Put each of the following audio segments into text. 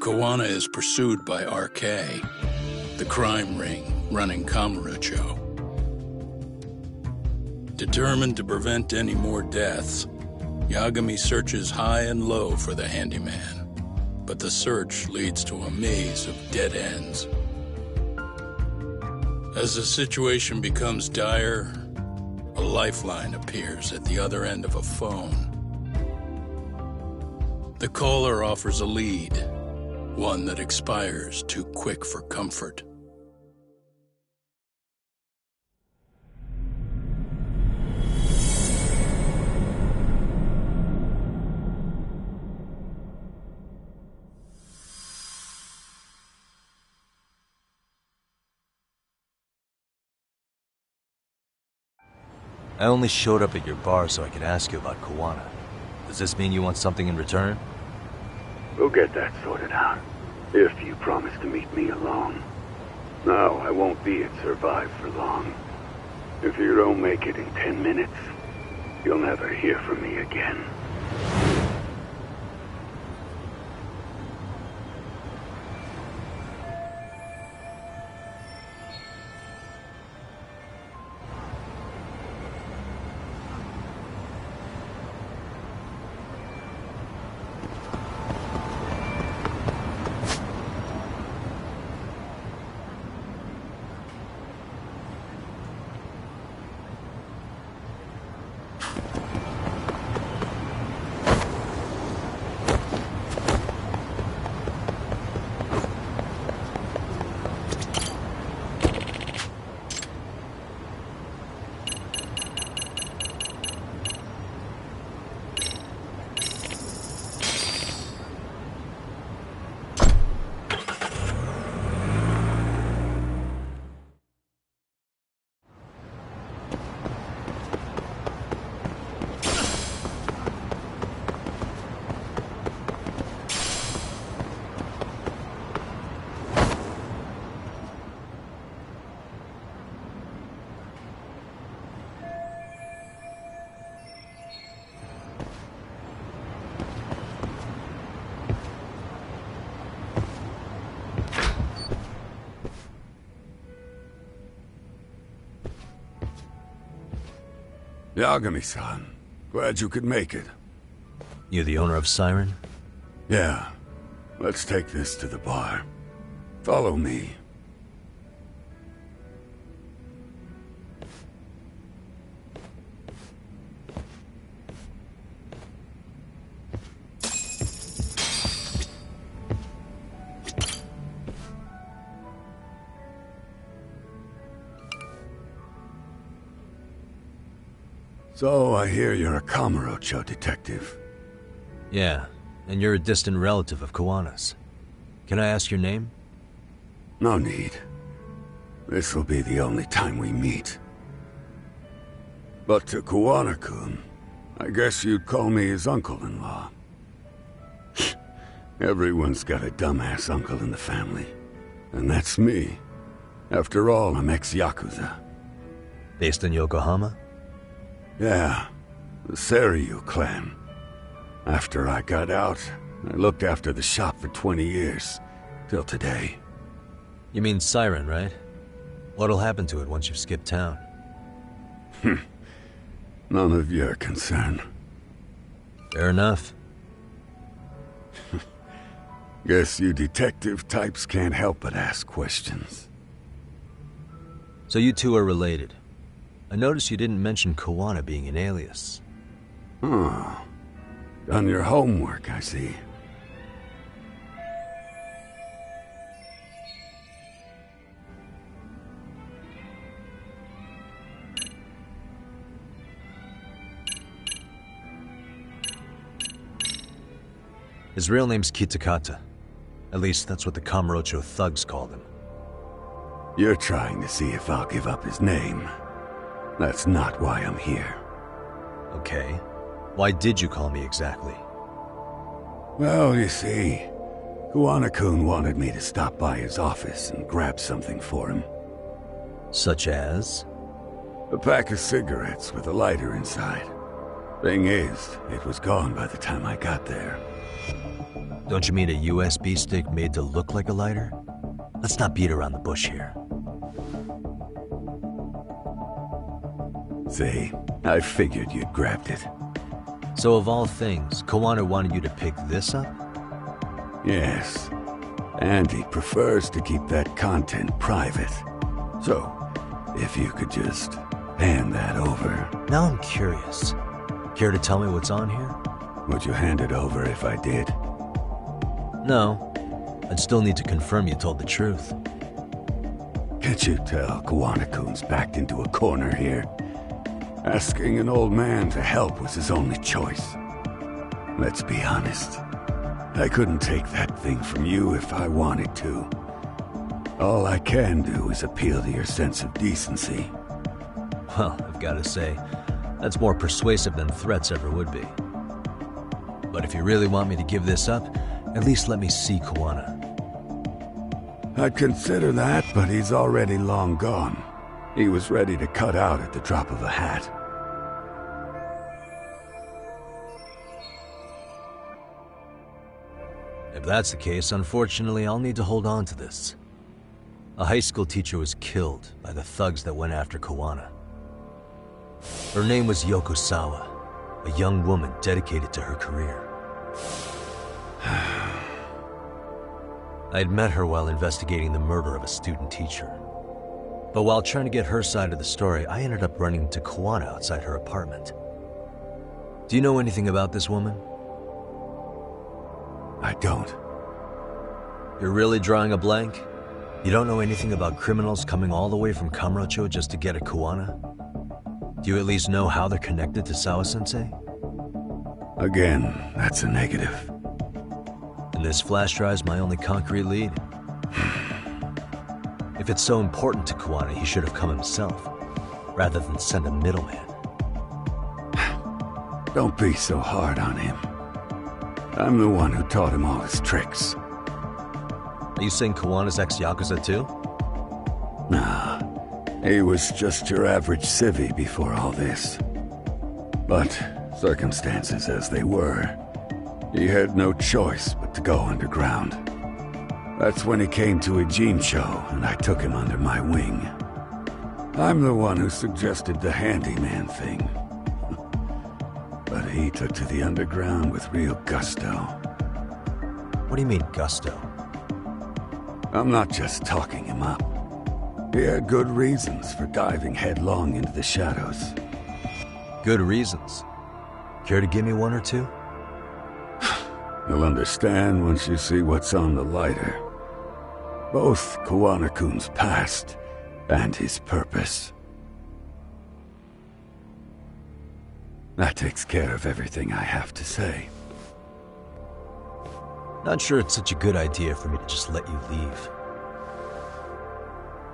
Kawana is pursued by RK, the crime ring running Kamurocho. Determined to prevent any more deaths, Yagami searches high and low for the handyman, but the search leads to a maze of dead ends. As the situation becomes dire, a lifeline appears at the other end of a phone. The caller offers a lead, one that expires too quick for comfort. I only showed up at your bar so I could ask you about Kawana. Does this mean you want something in return? We'll get that sorted out, if you promise to meet me alone. No, I won't be at Survive for long. If you don't make it in 10 minutes, you'll never hear from me again. Yagami-san, glad you could make it. You the owner of Siren? Yeah. Let's take this to the bar. Follow me. So, I hear you're a Kamurocho detective. Yeah, and you're a distant relative of Kawana's. Can I ask your name? No need. This'll be the only time we meet. But to Kawana-kun, I guess you'd call me his uncle-in-law. Everyone's got a dumbass uncle in the family. And that's me. After all, I'm ex-Yakuza. Based in Yokohama? Yeah, the Seiryu clan. After I got out, I looked after the shop for 20 years. Till today. You mean Siren, right? What'll happen to it once you've skipped town? None of your concern. Fair enough. Guess you detective types can't help but ask questions. So you two are related. I noticed you didn't mention Kawana being an alias. Oh. Done your homework, I see. His real name's Kitakata. At least that's what the Kamurocho thugs called him. You're trying to see if I'll give up his name. That's not why I'm here. Okay. Why did you call me exactly? Well, you see, Kawana-kun wanted me to stop by his office and grab something for him. Such as? A pack of cigarettes with a lighter inside. Thing is, it was gone by the time I got there. Don't you mean a USB stick made to look like a lighter? Let's not beat around the bush here. See, I figured you'd grabbed it. So of all things, Kawana wanted you to pick this up? Yes. And he prefers to keep that content private. So, if you could just hand that over. Now I'm curious. Care to tell me what's on here? Would you hand it over if I did? No. I'd still need to confirm you told the truth. Can't you tell Kawana-kun's backed into a corner here? Asking an old man to help was his only choice. Let's be honest. I couldn't take that thing from you if I wanted to. All I can do is appeal to your sense of decency. Well, I've got to say, that's more persuasive than threats ever would be. But if you really want me to give this up, at least let me see Kawana. I'd consider that, but he's already long gone. He was ready to cut out at the drop of a hat. If that's the case, unfortunately, I'll need to hold on to this. A high school teacher was killed by the thugs that went after Kawana. Her name was Yoko Sawa, a young woman dedicated to her career. I'd met her while investigating the murder of a student teacher. But while trying to get her side of the story, I ended up running into Kawana outside her apartment. Do you know anything about this woman? I don't. You're really drawing a blank? You don't know anything about criminals coming all the way from Kamurocho just to get at Kawana? Do you at least know how they're connected to Sawa-sensei? Again, that's a negative. And this flash drive's my only concrete lead. If it's so important to Kawana, he should have come himself, rather than send a middleman. Don't be so hard on him. I'm the one who taught him all his tricks. Are you saying Kawana's ex-Yakuza too? Nah, he was just your average civvy before all this. But circumstances as they were, he had no choice but to go underground. That's when he came to a Jincho, and I took him under my wing. I'm the one who suggested the handyman thing. But he took to the underground with real gusto. What do you mean, gusto? I'm not just talking him up. He had good reasons for diving headlong into the shadows. Good reasons. Care to give me one or two? You'll understand once you see what's on the lighter. Both Kawana-kun's past and his purpose. That takes care of everything I have to say. Not sure it's such a good idea for me to just let you leave.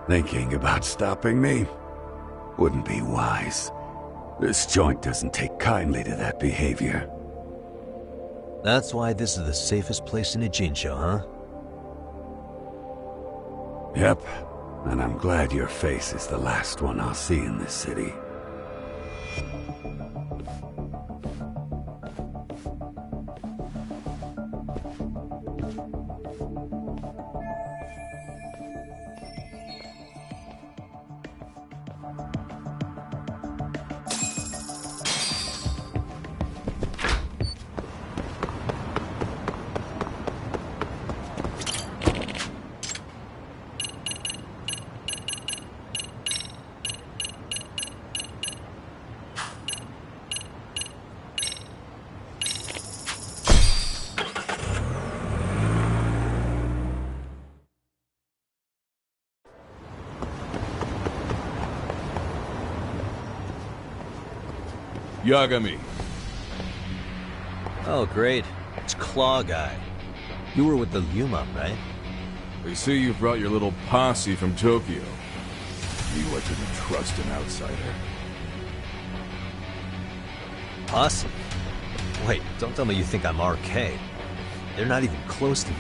Thinking about stopping me wouldn't be wise. This joint doesn't take kindly to that behavior. That's why this is the safest place in a Jincho, huh? Yep, and I'm glad your face is the last one I'll see in this city. Yagami. Oh, great. It's Claw Guy. You were with the Yuma, right? They say you brought your little posse from Tokyo. Knew I couldn't trust an outsider. Posse? Wait, don't tell me you think I'm RK. They're not even close to me.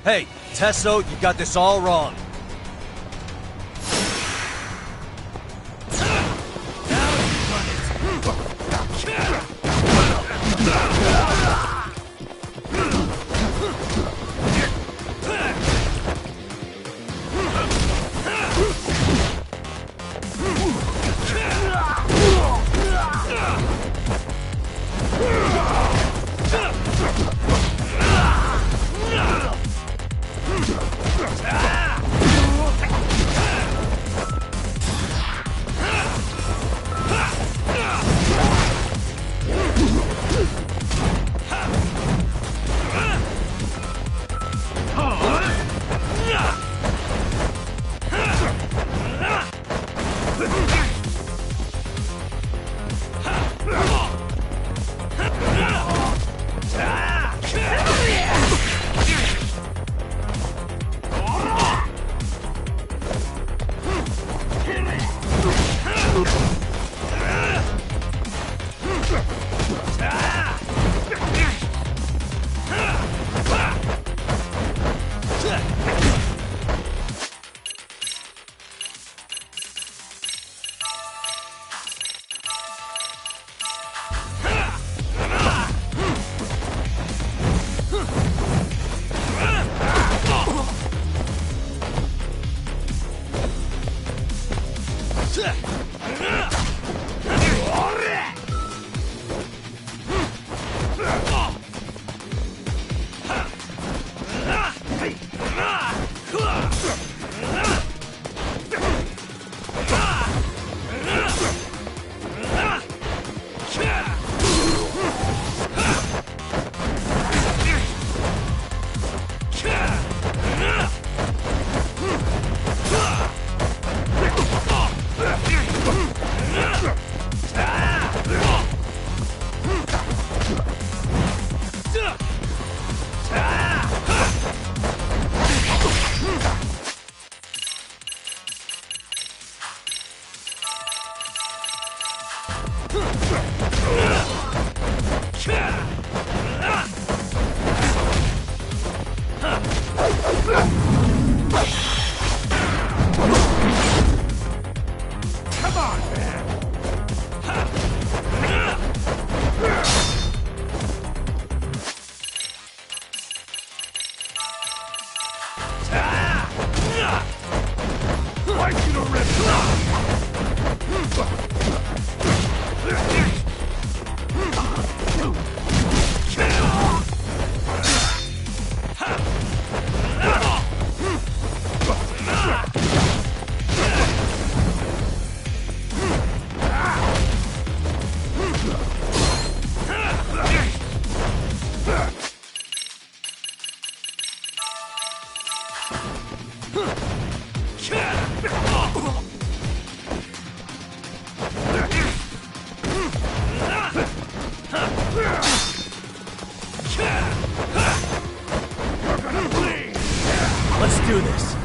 Hey, Tesso, you got this all wrong. Let's do this.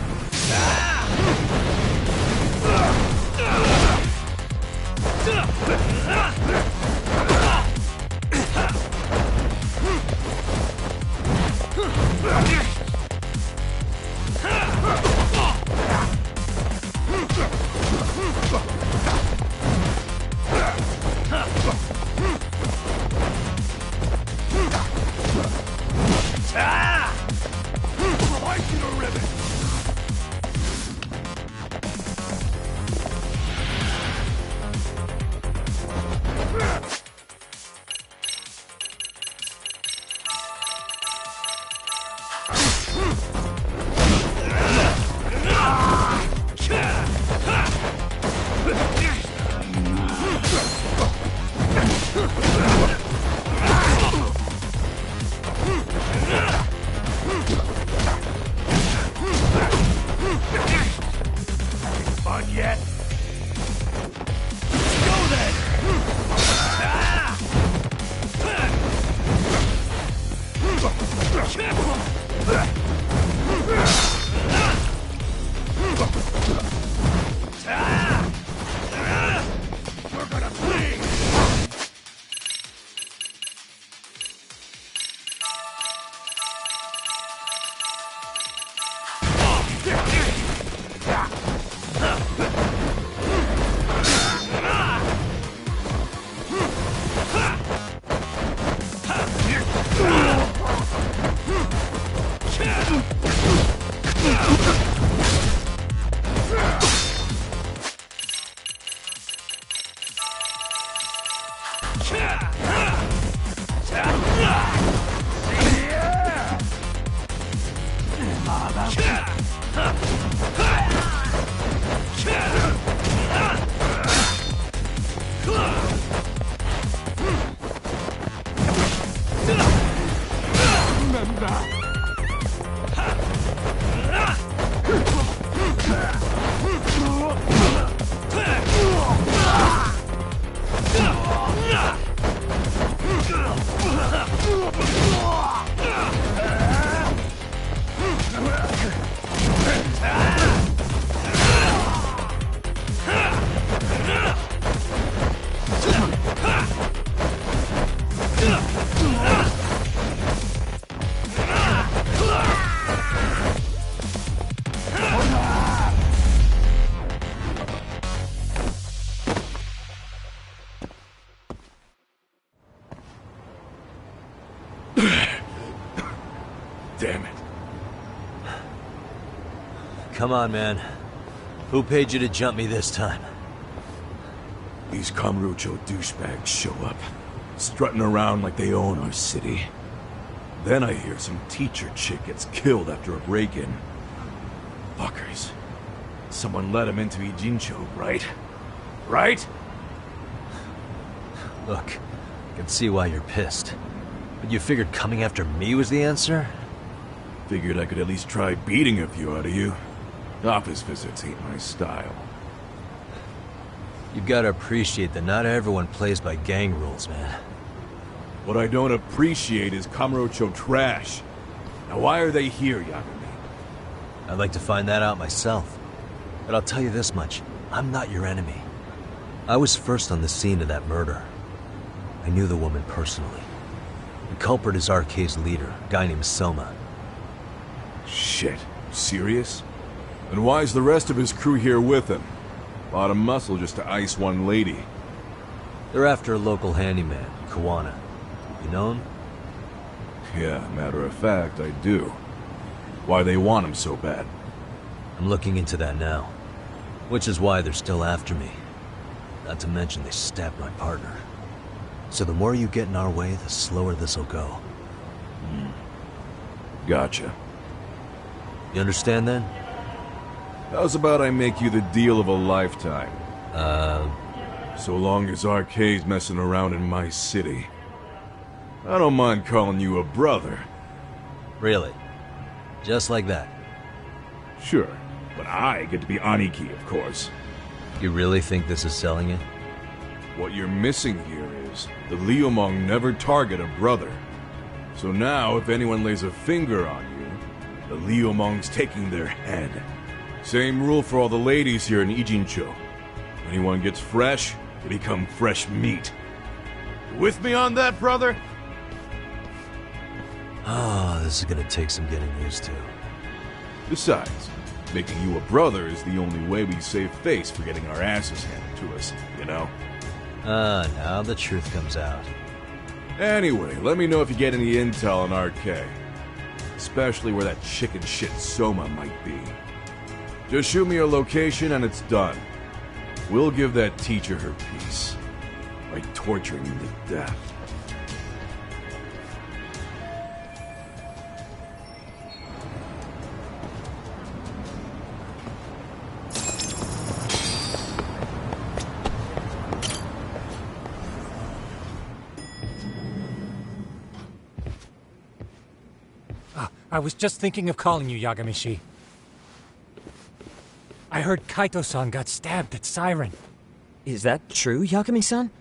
damn it. Come on, man. Who paid you to jump me this time? These Kamurocho douchebags show up, strutting around like they own our city. Then I hear some teacher chick gets killed after a break-in. Fuckers. Someone let him into Ijincho, right? Right? Look, I can see why you're pissed. But you figured coming after me was the answer? Figured I could at least try beating a few out of you. Office visits ain't my style. You've got to appreciate that not everyone plays by gang rules, man. What I don't appreciate is Kamurocho trash. Now why are they here, Yagami? I'd like to find that out myself. But I'll tell you this much, I'm not your enemy. I was first on the scene of that murder. I knew the woman personally. The culprit is RK's leader, a guy named Soma. Shit. Serious? And why's the rest of his crew here with him? A lot of muscle just to ice one lady. They're after a local handyman, Kawana. You know him? Yeah, matter of fact, I do. Why they want him so bad? I'm looking into that now. Which is why they're still after me. Not to mention they stabbed my partner. So the more you get in our way, the slower this'll go. Gotcha. You understand then? How's about I make you the deal of a lifetime? So long as RK's messing around in my city. I don't mind calling you a brother. Really? Just like that? Sure, but I get to be Aniki, of course. You really think this is selling it? What you're missing here is the Liumong never target a brother. So now, if anyone lays a finger on you, the Liumong's taking their head. Same rule for all the ladies here in Ijincho. Anyone gets fresh, they become fresh meat. You with me on that, brother? Oh, this is gonna take some getting used to. Besides, making you a brother is the only way we save face for getting our asses handed to us, you know? Now the truth comes out. Anyway, let me know if you get any intel on RK. Especially where that chicken shit Soma might be. Just shoot me a location and it's done. We'll give that teacher her peace. By torturing him to death. I was just thinking of calling you, Yagami-shi. I heard Kaito-san got stabbed at Siren. Is that true, Yagami-san?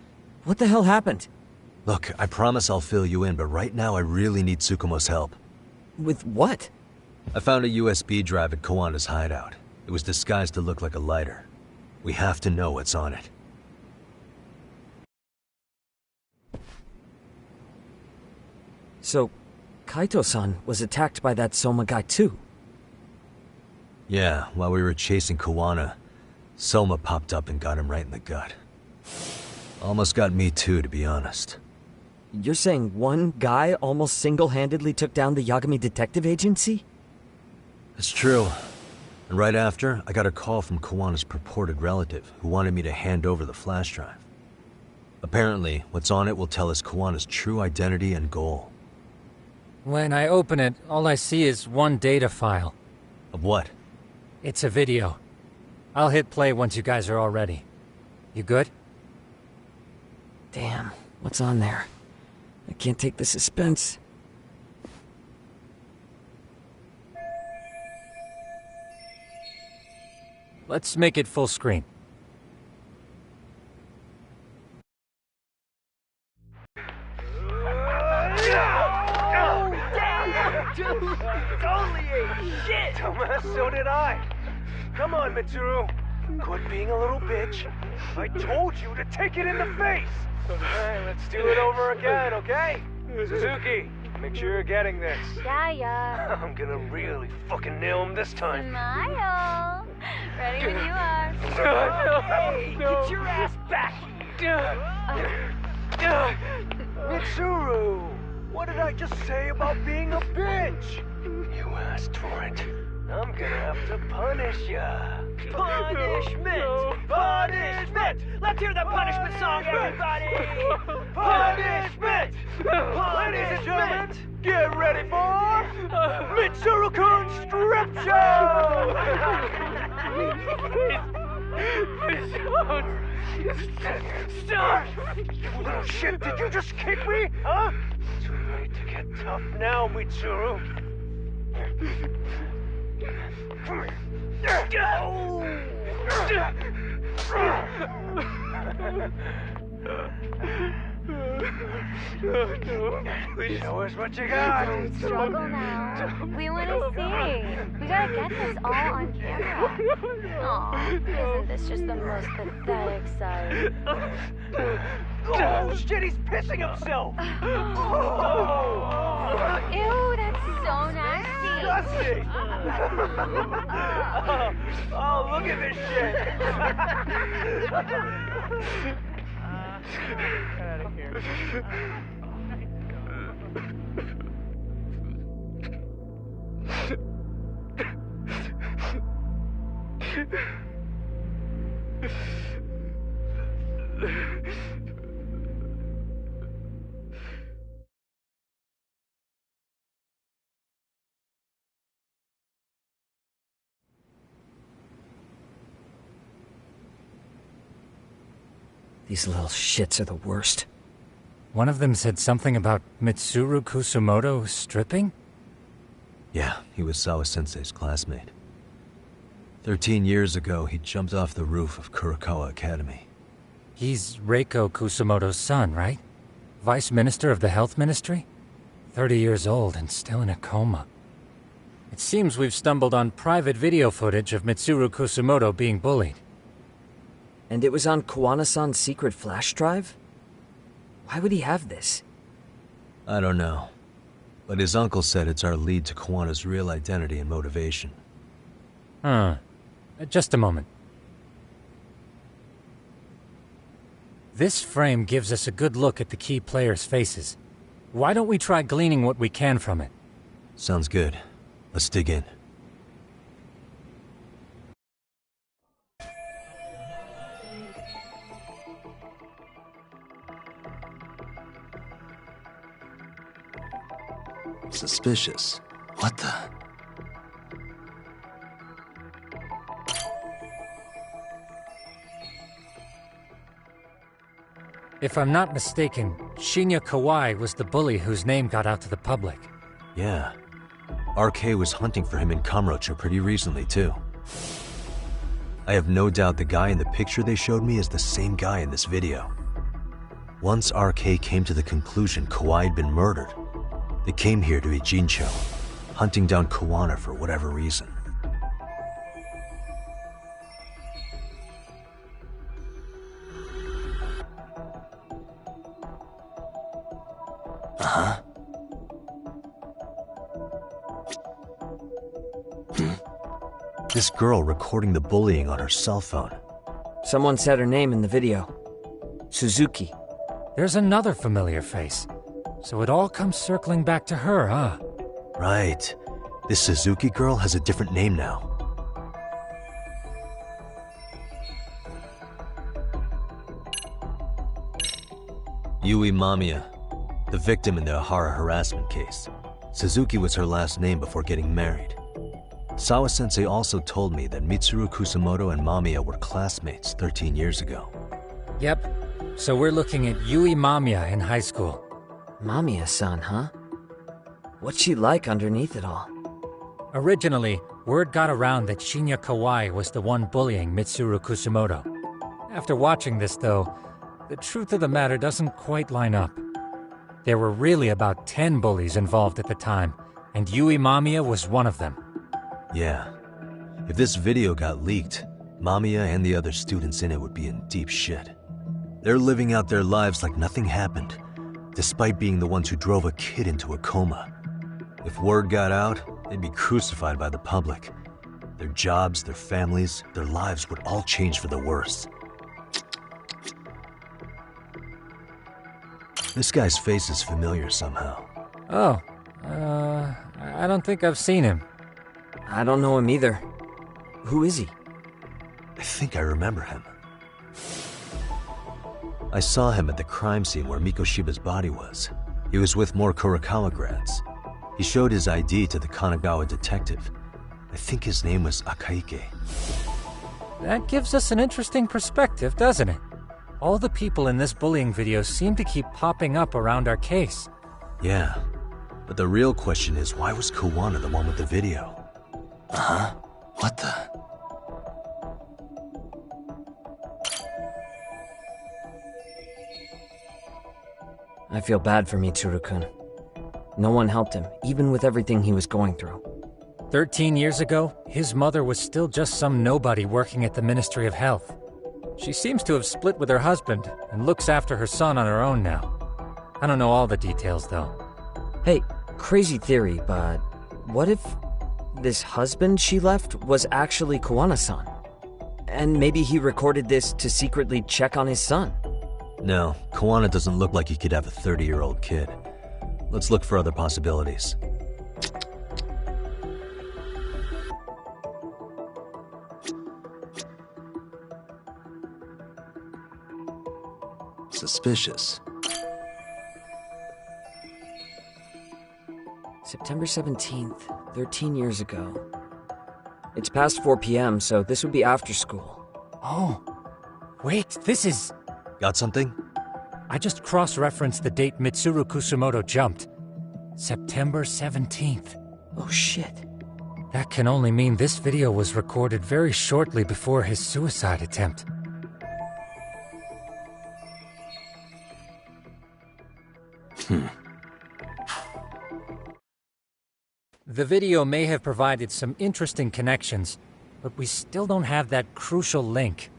What the hell happened? Look, I promise I'll fill you in, but right now I really need Tsukumo's help. With what? I found a USB drive at Kawana's hideout. It was disguised to look like a lighter. We have to know what's on it. So, Kaito-san was attacked by that Soma guy too? Yeah, while we were chasing Kawana, Soma popped up and got him right in the gut. Almost got me too, to be honest. You're saying one guy almost single-handedly took down the Yagami Detective Agency? It's true. And right after, I got a call from Kawana's purported relative, who wanted me to hand over the flash drive. Apparently, what's on it will tell us Kawana's true identity and goal. When I open it, all I see is one data file. Of what? It's a video. I'll hit play once you guys are all ready. You good? Damn, what's on there? I can't take the suspense. Let's make it full screen. Dude, totally ate shit! Dumbass, so did I. Come on, Mitsuru. Quit being a little bitch. I told you to take it in the face. Alright, let's do it over again, okay? Suzuki, make sure you're getting this. Yeah. I'm gonna really fucking nail him this time. Smile. Ready when you are. Hey, get your ass back here. Mitsuru, what did I just say about being a bitch? You asked for it. I'm gonna have to punish ya. Punishment! Punishment! Let's hear the punishment song, everybody! Punishment! Ladies and gentlemen, get ready for Mitsuru-kun's Strip Show! Stop! You little shit, did you just kick me? Huh? Too late to get tough now, Mitsuru. Come here. Show us what you got. Don't struggle now. We want to see. We gotta get this all on camera. Aw, isn't this just the most pathetic sight? Oh, shit, he's pissing himself. Ew, that's so nasty. Disgusting. Oh, look at this shit. Get out of here. These little shits are the worst. One of them said something about Mitsuru Kusumoto stripping? Yeah, he was Sawa-sensei's classmate. 13 years ago, he jumped off the roof of Kurokawa Academy. He's Reiko Kusumoto's son, right? Vice Minister of the Health Ministry? 30 years old and still in a coma. It seems we've stumbled on private video footage of Mitsuru Kusumoto being bullied. And it was on Kawana-san's secret flash drive? Why would he have this? I don't know. But his uncle said it's our lead to Kawana's real identity and motivation. Huh. Just a moment. This frame gives us a good look at the key players' faces. Why don't we try gleaning what we can from it? Sounds good. Let's dig in. Suspicious. What the? If I'm not mistaken, Shinya Kawai was the bully whose name got out to the public. Yeah. RK was hunting for him in Kamurocho pretty recently, too. I have no doubt the guy in the picture they showed me is the same guy in this video. Once RK came to the conclusion Kawai had been murdered, they came here to Ijincho, hunting down Kawana for whatever reason. Uh-huh. This girl recording the bullying on her cell phone. Someone said her name in the video. Suzuki. There's another familiar face. So it all comes circling back to her, huh? Right. This Suzuki girl has a different name now. Yui Mamiya, the victim in the Ahara harassment case. Suzuki was her last name before getting married. Sawa-sensei also told me that Mitsuru Kusumoto and Mamiya were classmates 13 years ago. Yep. So we're looking at Yui Mamiya in high school. Mamiya-san, huh? What's she like underneath it all? Originally, word got around that Shinya Kawai was the one bullying Mitsuru Kusumoto. After watching this, though, the truth of the matter doesn't quite line up. There were really about 10 bullies involved at the time, and Yui Mamiya was one of them. Yeah. If this video got leaked, Mamiya and the other students in it would be in deep shit. They're living out their lives like nothing happened, despite being the ones who drove a kid into a coma. If word got out, they'd be crucified by the public. Their jobs, their families, their lives would all change for the worse. This guy's face is familiar somehow. Oh, I don't think I've seen him. I don't know him either. Who is he? I think I remember him. I saw him at the crime scene where Mikoshiba's body was. He was with more Kurakawa grads. He showed his ID to the Kanagawa detective. I think his name was Akaike. That gives us an interesting perspective, doesn't it? All the people in this bullying video seem to keep popping up around our case. Yeah, but the real question is, why was Kawana the one with the video? Uh-huh. What the? I feel bad for Mitsuru-kun. No one helped him, even with everything he was going through. 13 years ago, his mother was still just some nobody working at the Ministry of Health. She seems to have split with her husband and looks after her son on her own now. I don't know all the details, though. Hey, crazy theory, but what if this husband she left was actually Kawana-san? And maybe he recorded this to secretly check on his son? No, Kawana doesn't look like he could have a 30-year-old kid. Let's look for other possibilities. Suspicious. September 17th, 13 years ago. It's past 4 p.m., so this would be after school. Oh, wait, this is... Got something? I just cross-referenced the date Mitsuru Kusumoto jumped. September 17th. Oh shit. That can only mean this video was recorded very shortly before his suicide attempt. The video may have provided some interesting connections, but we still don't have that crucial link.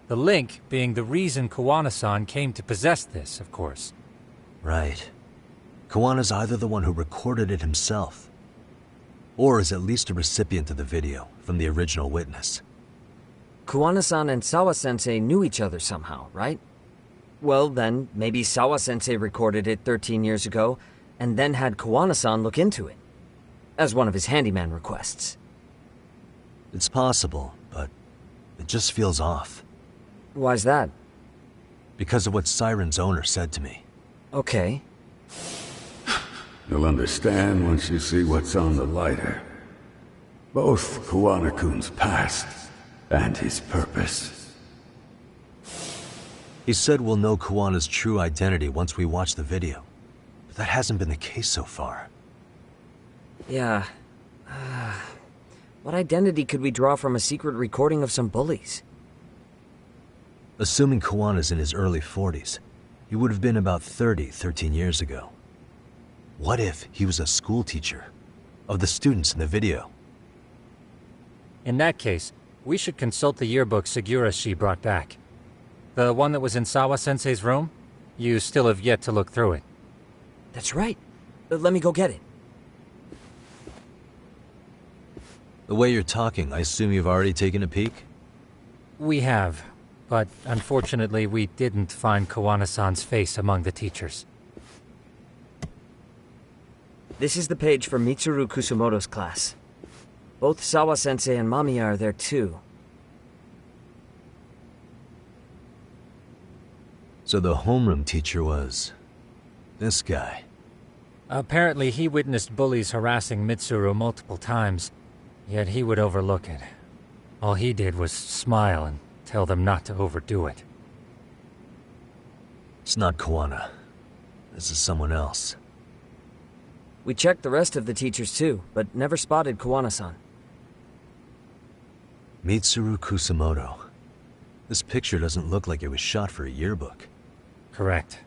The link being the reason Kawana-san came to possess this, of course. Right. Kawana's either the one who recorded it himself, or is at least a recipient of the video from the original witness. Kawana-san and Sawa-sensei knew each other somehow, right? Well, then, maybe Sawa-sensei recorded it 13 years ago, and then had Kawana-san look into it, as one of his handyman requests. It's possible, but it just feels off. Why's that? Because of what Siren's owner said to me. Okay. You'll understand once you see what's on the lighter. Both Kawana-kun's past and his purpose. He said we'll know Kawana's true identity once we watch the video. But that hasn't been the case so far. Yeah. What identity could we draw from a secret recording of some bullies? Assuming Kawana's in his early 40s, he would have been about 30 13 years ago. What if he was a school teacher of the students in the video? In that case, we should consult the yearbook Segura-shi brought back. The one that was in Sawa-sensei's room? You still have yet to look through it. That's right. Let me go get it. The way you're talking, I assume you've already taken a peek? We have, but unfortunately we didn't find Kawana-san's face among the teachers. This is the page for Mitsuru Kusumoto's class. Both Sawa-sensei and Mamiya are there too. So the homeroom teacher was... this guy. Apparently he witnessed bullies harassing Mitsuru multiple times, yet he would overlook it. All he did was smile and tell them not to overdo it. It's not Kawana. This is someone else. We checked the rest of the teachers too, but never spotted Kawana-san. Mitsuru Kusumoto. This picture doesn't look like it was shot for a yearbook. Correct.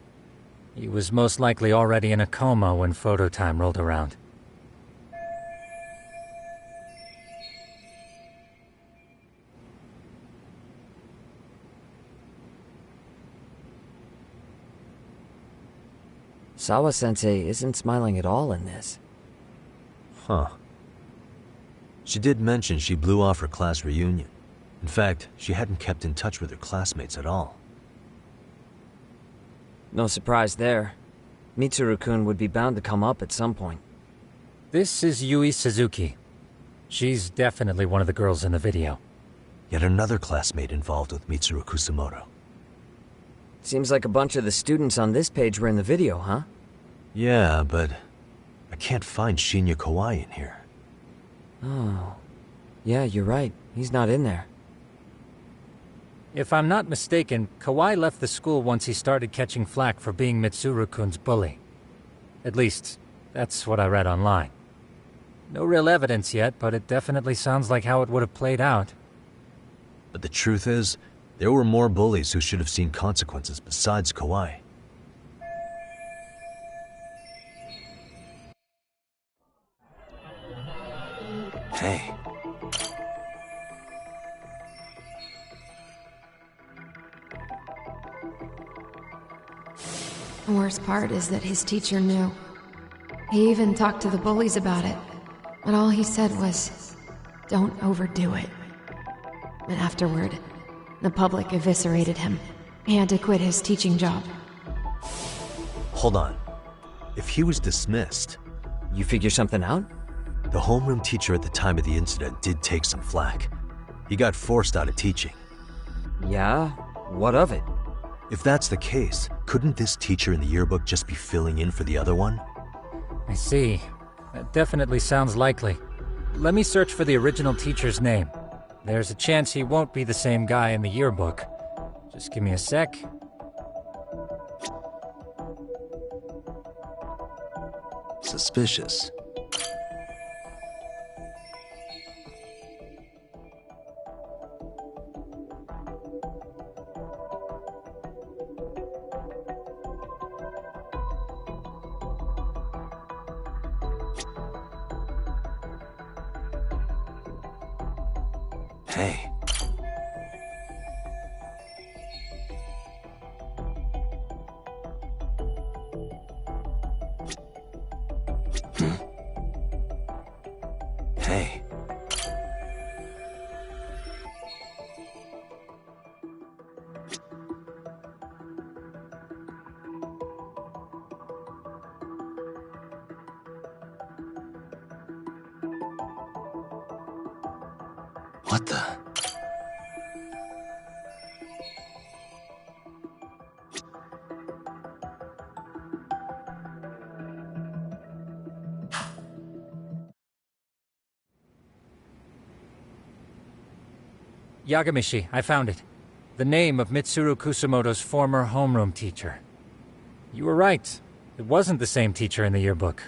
He was most likely already in a coma when photo time rolled around. Sawa-sensei isn't smiling at all in this. Huh. She did mention she blew off her class reunion. In fact, she hadn't kept in touch with her classmates at all. No surprise there. Mitsuru-kun would be bound to come up at some point. This is Yui Suzuki. She's definitely one of the girls in the video. Yet another classmate involved with Mitsuru Kusumoto. Seems like a bunch of the students on this page were in the video, huh? Yeah, but I can't find Shinya Kawai in here. Oh. Yeah, you're right. He's not in there. If I'm not mistaken, Kawai left the school once he started catching flack for being Mitsuru-kun's bully. At least, that's what I read online. No real evidence yet, but it definitely sounds like how it would have played out. But the truth is, there were more bullies who should have seen consequences besides Kawai. Hey. The worst part is that his teacher knew. He even talked to the bullies about it, but all he said was, "Don't overdo it." But afterward, the public eviscerated him. He had to quit his teaching job. Hold on. If he was dismissed... You figure something out? The homeroom teacher at the time of the incident did take some flack. He got forced out of teaching. Yeah? What of it? If that's the case, couldn't this teacher in the yearbook just be filling in for the other one? I see. That definitely sounds likely. Let me search for the original teacher's name. There's a chance he won't be the same guy in the yearbook. Just give me a sec. Suspicious. Hey. Hey. What the? Yagamishi, I found it. The name of Mitsuru Kusumoto's former homeroom teacher. You were right. It wasn't the same teacher in the yearbook.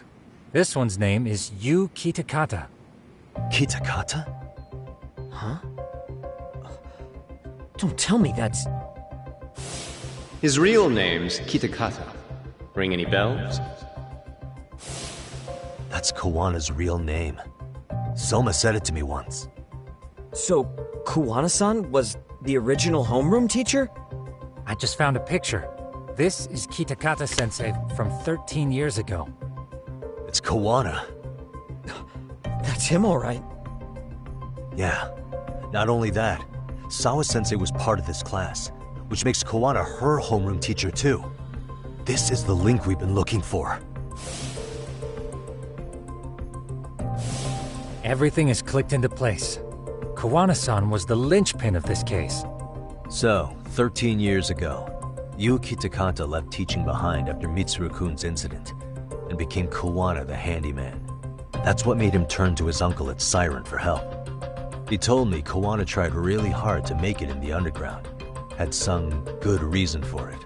This one's name is Yu Kitakata. Kitakata? Huh? Don't tell me that's... His real name's Kitakata. Ring any bells? That's Kawana's real name. Soma said it to me once. So, Kuwana-san was the original homeroom teacher? I just found a picture. This is Kitakata-sensei from 13 years ago. It's Kawana. That's him, all right. Yeah. Not only that, Sawa-sensei was part of this class, which makes Kawana her homeroom teacher too. This is the link we've been looking for. Everything is clicked into place. Kawana-san was the linchpin of this case. So, 13 years ago, Yu Kitakata left teaching behind after Mitsuru-kun's incident, and became Kawana the handyman. That's what made him turn to his uncle at Siren for help. He told me Kawana tried really hard to make it in the underground. Had some good reason for it.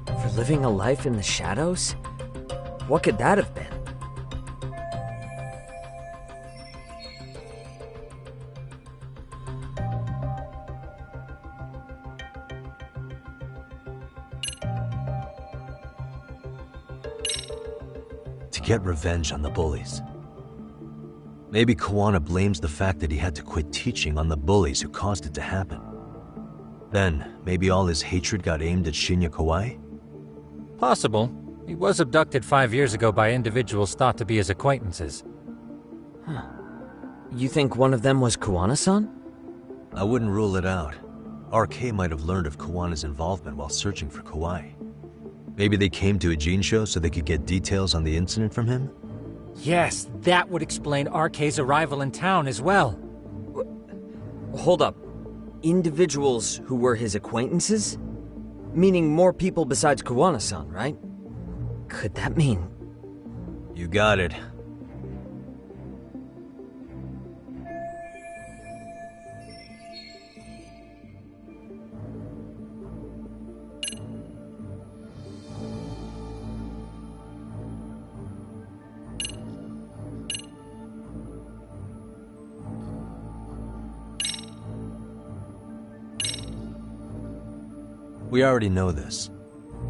For living a life in the shadows? What could that have been? To get revenge on the bullies. Maybe Kawana blames the fact that he had to quit teaching on the bullies who caused it to happen. Then, maybe all his hatred got aimed at Shinya Kawai? Possible. He was abducted 5 years ago by individuals thought to be his acquaintances. Huh. You think one of them was Kuwana-san? I wouldn't rule it out. RK might have learned of Kawana's involvement while searching for Kawai. Maybe they came to a Jinsho so they could get details on the incident from him? Yes, that would explain RK's arrival in town as well. Hold up. Individuals who were his acquaintances? Meaning more people besides Kawana-san, right? Could that mean... You got it. We already know this.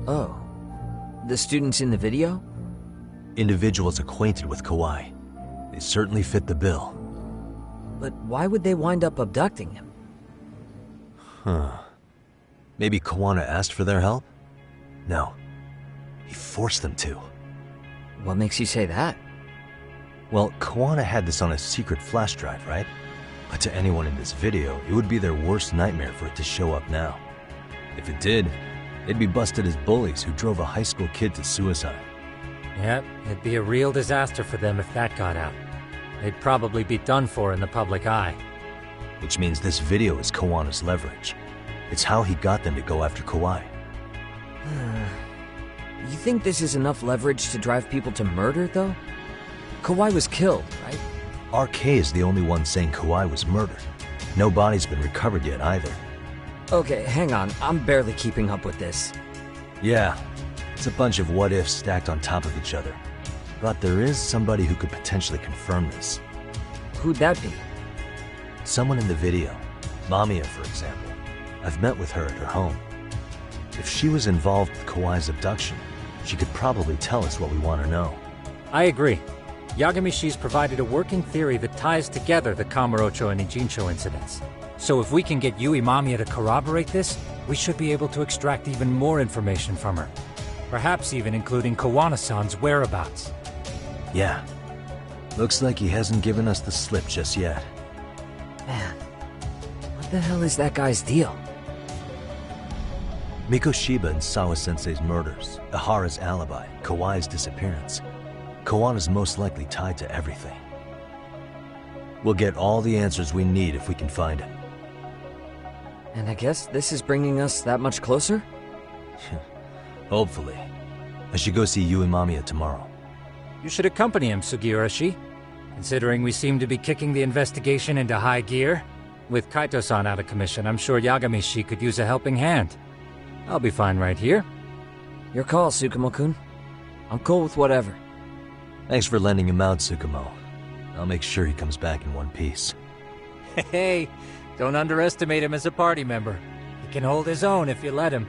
Oh. The students in the video? Individuals acquainted with Kawai. They certainly fit the bill. But why would they wind up abducting him? Huh. Maybe Kawana asked for their help? No. He forced them to. What makes you say that? Well, Kawana had this on a secret flash drive, right? But to anyone in this video, it would be their worst nightmare for it to show up now. If it did, they'd be busted as bullies who drove a high school kid to suicide. Yep, it'd be a real disaster for them if that got out. They'd probably be done for in the public eye. Which means this video is Kawana's leverage. It's how he got them to go after Kawai. You think this is enough leverage to drive people to murder, though? Kawai was killed, right? RK is the only one saying Kawai was murdered. No body's been recovered yet either. Okay, hang on. I'm barely keeping up with this. Yeah, it's a bunch of what-ifs stacked on top of each other. But there is somebody who could potentially confirm this. Who'd that be? Someone in the video. Mamiya, for example. I've met with her at her home. If she was involved with Kawai's abduction, she could probably tell us what we want to know. I agree. Yagamishi's provided a working theory that ties together the Kamurocho and Ijincho incidents. So if we can get Yui Mamiya to corroborate this, we should be able to extract even more information from her. Perhaps even including Kawana-san's whereabouts. Yeah. Looks like he hasn't given us the slip just yet. Man, what the hell is that guy's deal? Mikoshiba and Sawa-sensei's murders, Ihara's alibi, Kawai's disappearance. Kawana's most likely tied to everything. We'll get all the answers we need if we can find him. And I guess this is bringing us that much closer? Hopefully. I should go see Yui Mamiya tomorrow. You should accompany him, Sugiurashi. Considering we seem to be kicking the investigation into high gear. With Kaito-san out of commission, I'm sure Yagamishi could use a helping hand. I'll be fine right here. Your call, Tsukumo-kun. I'm cool with whatever. Thanks for lending him out, Tsukumo. I'll make sure he comes back in one piece. Hey, don't underestimate him as a party member. He can hold his own if you let him.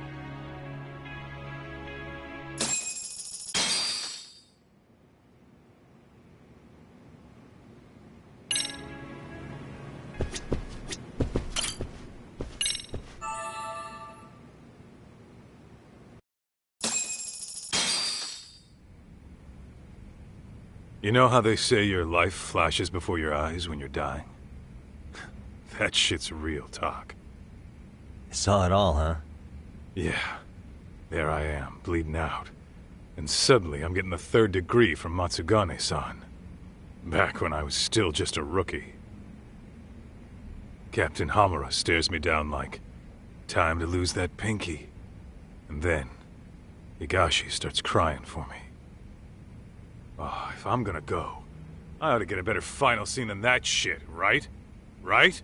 You know how they say your life flashes before your eyes when you're dying? That shit's real talk. You saw it all, huh? Yeah. There I am, bleeding out. And suddenly I'm getting the 3rd degree from Matsugane-san. Back when I was still just a rookie. Captain Hamura stares me down like, time to lose that pinky. And then, Higashi starts crying for me. Oh, if I'm gonna go, I ought to get a better final scene than that shit, right? Right?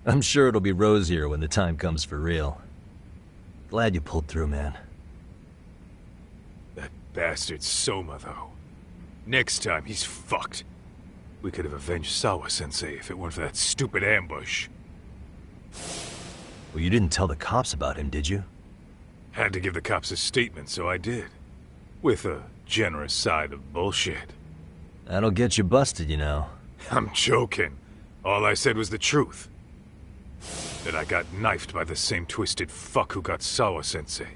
I'm sure it'll be rosier when the time comes for real. Glad you pulled through, man. That bastard Soma, though. Next time, he's fucked. We could have avenged Sawa-sensei if it weren't for that stupid ambush. Well, you didn't tell the cops about him, did you? Had to give the cops a statement, so I did. With a generous side of bullshit. That'll get you busted, you know. I'm joking. All I said was the truth. That I got knifed by the same twisted fuck who got Sawa-sensei.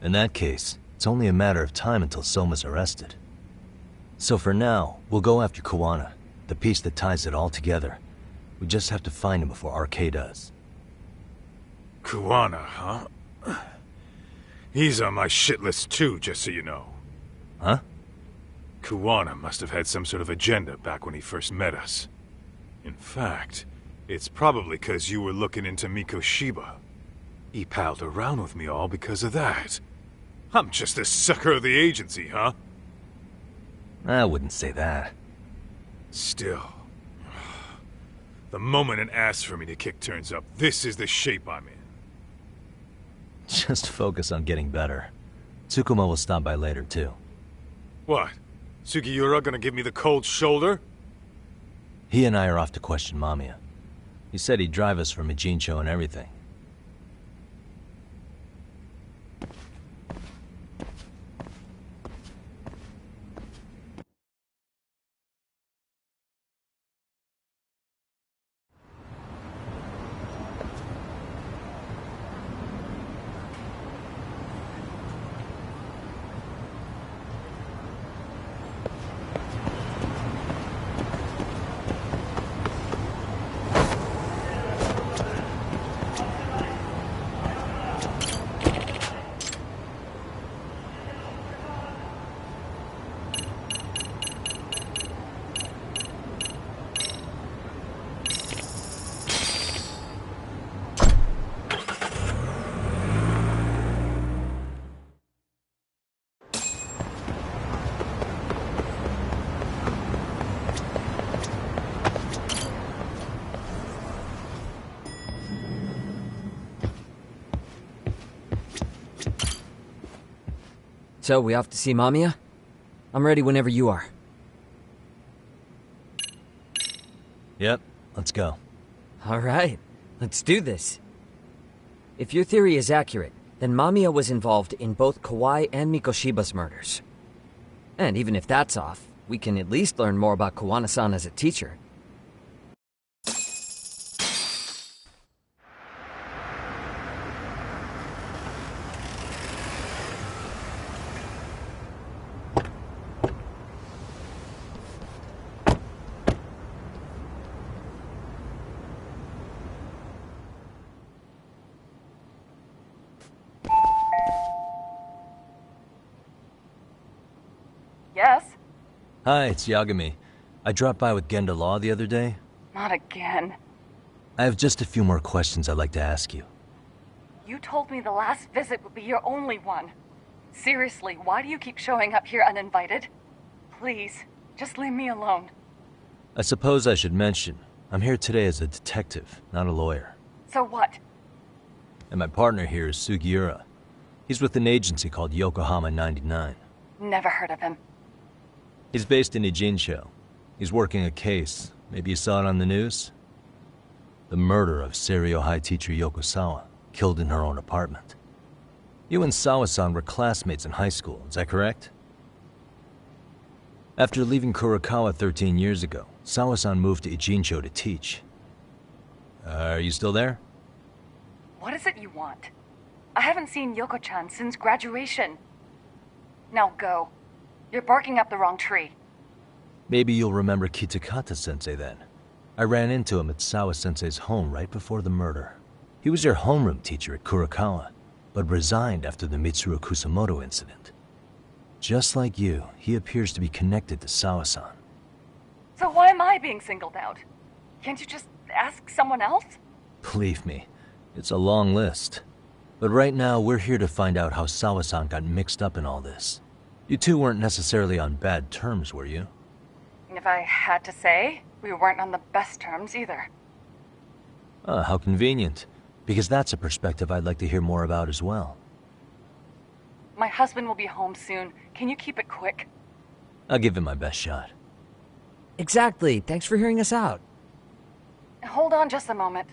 In that case, it's only a matter of time until Soma's arrested. So for now, we'll go after Kawana, the piece that ties it all together. We just have to find him before RK does. Kawana, huh? He's on my shit list too, just so you know. Huh? Kuwana must have had some sort of agenda back when he first met us. In fact, it's probably because you were looking into Mikoshiba. He palled around with me all because of that. I'm just a sucker of the agency, huh? I wouldn't say that. Still, the moment an ass for me to kick turns up, this is the shape I'm in. Just focus on getting better. Tsukuma will stop by later, too. What? Sugiura gonna give me the cold shoulder? He and I are off to question Mamiya. He said he'd drive us from Ijincho and everything. So, we off to see Mamiya? I'm ready whenever you are. Yep, let's go. Alright, let's do this. If your theory is accurate, then Mamiya was involved in both Kawai and Mikoshiba's murders. And even if that's off, we can at least learn more about Kawana-san as a teacher. Yes? Hi, it's Yagami. I dropped by with Genda Law the other day. Not again. I have just a few more questions I'd like to ask you. You told me the last visit would be your only one. Seriously, why do you keep showing up here uninvited? Please, just leave me alone. I suppose I should mention, I'm here today as a detective, not a lawyer. So what? And my partner here is Sugiura. He's with an agency called Yokohama 99. Never heard of him. He's based in Ijincho. He's working a case. Maybe you saw it on the news? The murder of Seiryo High teacher Yoko Sawa, killed in her own apartment. You and Sawa-san were classmates in high school, is that correct? After leaving Kurokawa 13 years ago, Sawa-san moved to Ijincho to teach. Are you still there? What is it you want? I haven't seen Yoko-chan since graduation. Now go. You're barking up the wrong tree. Maybe you'll remember Kitakata-sensei then. I ran into him at Sawa-sensei's home right before the murder. He was your homeroom teacher at Kurokawa, but resigned after the Mitsuru Kusamoto incident. Just like you, he appears to be connected to Sawa-san. So why am I being singled out? Can't you just ask someone else? Believe me, it's a long list. But right now, we're here to find out how Sawa-san got mixed up in all this. You two weren't necessarily on bad terms, were you? If I had to say, we weren't on the best terms either. Ah, how convenient. Because that's a perspective I'd like to hear more about as well. My husband will be home soon. Can you keep it quick? I'll give it my best shot. Exactly. Thanks for hearing us out. Hold on just a moment.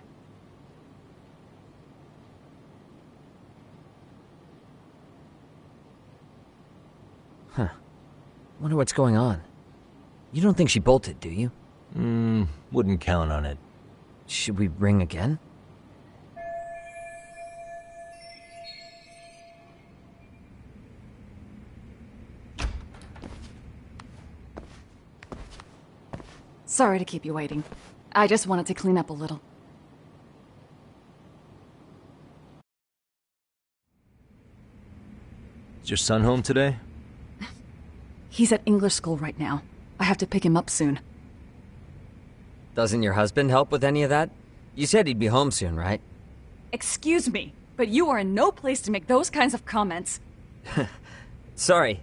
Huh. Wonder what's going on. You don't think she bolted, do you? Wouldn't count on it. Should we ring again? Sorry to keep you waiting. I just wanted to clean up a little. Is your son home today? He's at English school right now. I have to pick him up soon. Doesn't your husband help with any of that? You said he'd be home soon, right? Excuse me, but you are in no place to make those kinds of comments. Sorry.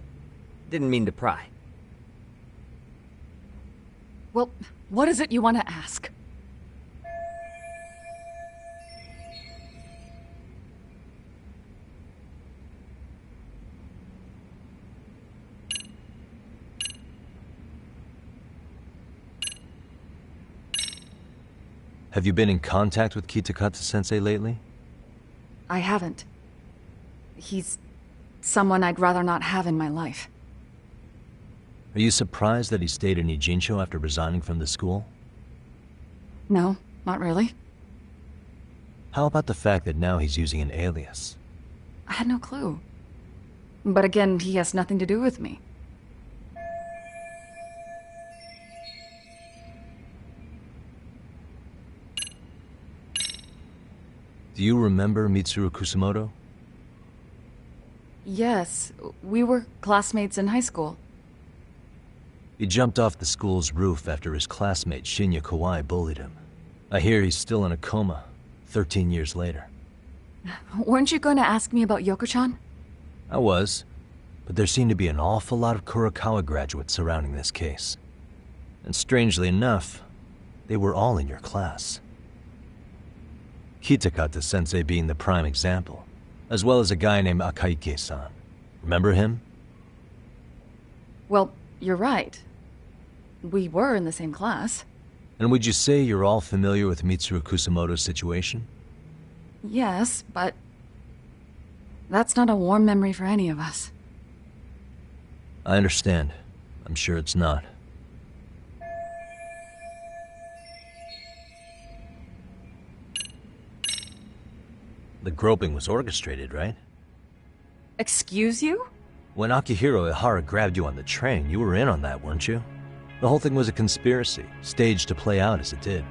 Didn't mean to pry. Well, what is it you want to ask? Have you been in contact with Kitakata-sensei lately? I haven't. He's someone I'd rather not have in my life. Are you surprised that he stayed in Ijincho after resigning from the school? No, not really. How about the fact that now he's using an alias? I had no clue. But again, he has nothing to do with me. Do you remember Mitsuru Kusumoto? Yes, we were classmates in high school. He jumped off the school's roof after his classmate Shinya Kawai bullied him. I hear he's still in a coma, 13 years later. Weren't you going to ask me about Yoko-chan? I was, but there seemed to be an awful lot of Kurokawa graduates surrounding this case. And strangely enough, they were all in your class. Kitakata-sensei being the prime example, as well as a guy named Akaike-san. Remember him? Well, you're right. We were in the same class. And would you say you're all familiar with Mitsuru Kusumoto's situation? Yes, but that's not a warm memory for any of us. I understand. I'm sure it's not. The groping was orchestrated, right? Excuse you? When Akihiro Ihara grabbed you on the train, you were in on that, weren't you? The whole thing was a conspiracy, staged to play out as it did.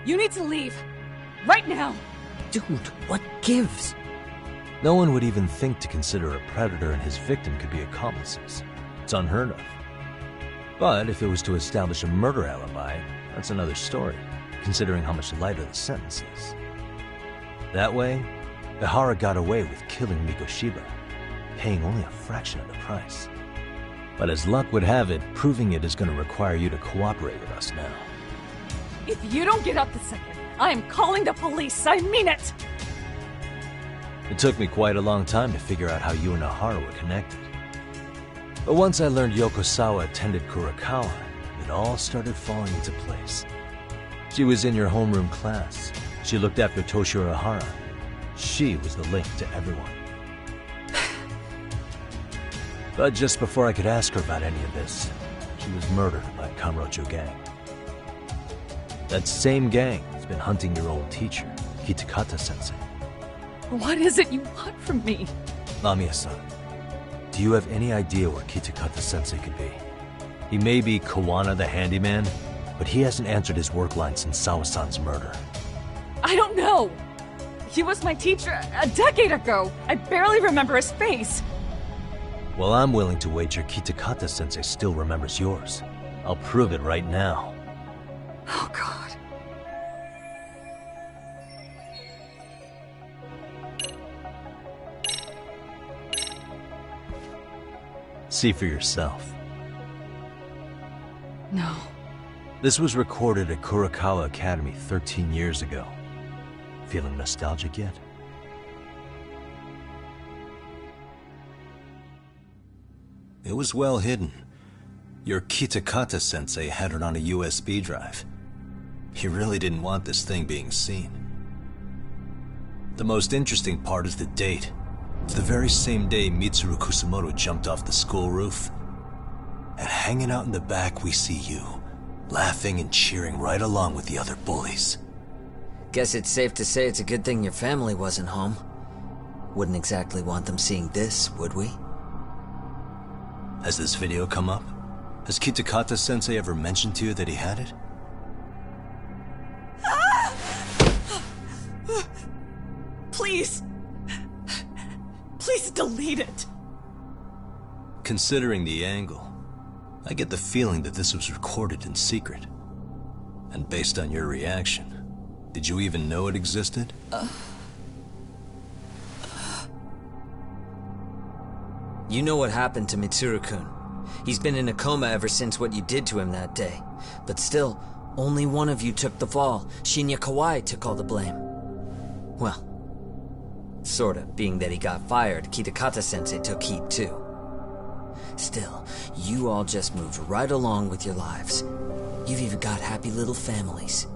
You need to leave. Right now! Dude, what gives? No one would even think to consider a predator and his victim could be accomplices. It's unheard of. But if it was to establish a murder alibi, that's another story, considering how much lighter the sentence is. That way, Ihara got away with killing Mikoshiba, paying only a fraction of the price. But as luck would have it, proving it is going to require you to cooperate with us now. If you don't get up this second, I am calling the police. I mean it! It took me quite a long time to figure out how you and Ihara were connected. But once I learned Yokosawa attended Kurokawa, it all started falling into place. She was in your homeroom class. She looked after Toshiro Ihara. She was the link to everyone. But just before I could ask her about any of this, she was murdered by a Kamurocho gang. That same gang has been hunting your old teacher, Kitakata-sensei. What is it you want from me? Lamia-san, do you have any idea where Kitakata-sensei could be? He may be Kawana the handyman, but he hasn't answered his work line since Sawa-san's murder. I don't know! He was my teacher a decade ago! I barely remember his face! Well, I'm willing to wager Kitakata-sensei still remembers yours. I'll prove it right now. Oh, God. See for yourself. No. This was recorded at Kurokawa Academy 13 years ago. Feeling nostalgic yet? It was well hidden. Your Kitakata-sensei had it on a USB drive. He really didn't want this thing being seen. The most interesting part is the date. It's the very same day Mitsuru Kusumoto jumped off the school roof. And hanging out in the back, we see you, laughing and cheering right along with the other bullies. Guess it's safe to say it's a good thing your family wasn't home. Wouldn't exactly want them seeing this, would we? Has this video come up? Has Kitakata-sensei ever mentioned to you that he had it? Please. Please delete it. Considering the angle, I get the feeling that this was recorded in secret. And based on your reaction, did you even know it existed? You know what happened to Mitsuru-kun. He's been in a coma ever since what you did to him that day. But still, only one of you took the fall. Shinya Kawai took all the blame. Well, sorta, being that he got fired, Kitakata-sensei took heat too. Still, you all just moved right along with your lives. You've even got happy little families.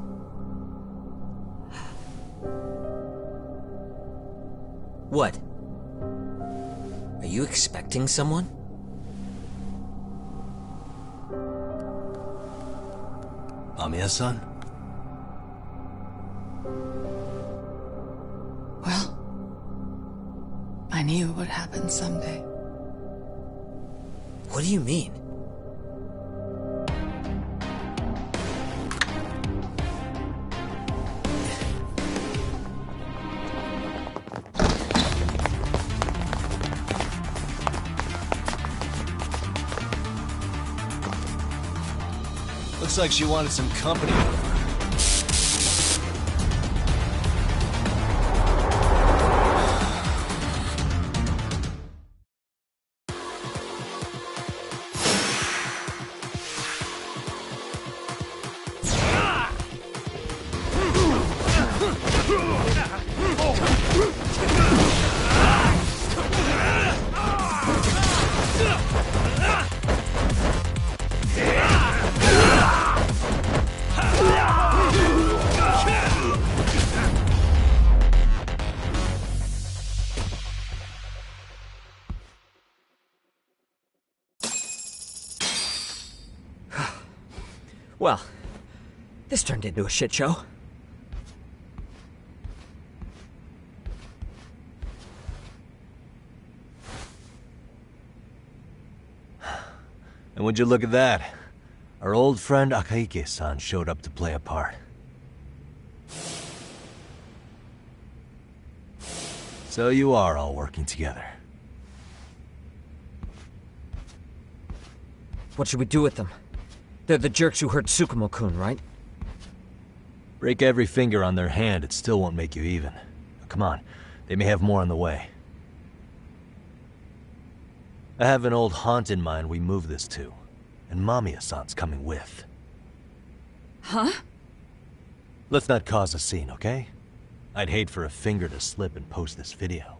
What? Are you expecting someone? Mamiya-san? Well, I knew it would happen someday. What do you mean? Looks like she wanted some company over. Well, this turned into a shit show. And would you look at that? Our old friend Akaike-san showed up to play a part. So you are all working together. What should we do with them? They're the jerks who hurt Tsukumo-kun, right? Break every finger on their hand, it still won't make you even. Come on, they may have more on the way. I have an old haunt in mind we move this to, and Mamiya-san's coming with. Huh? Let's not cause a scene, okay? I'd hate for a finger to slip and post this video.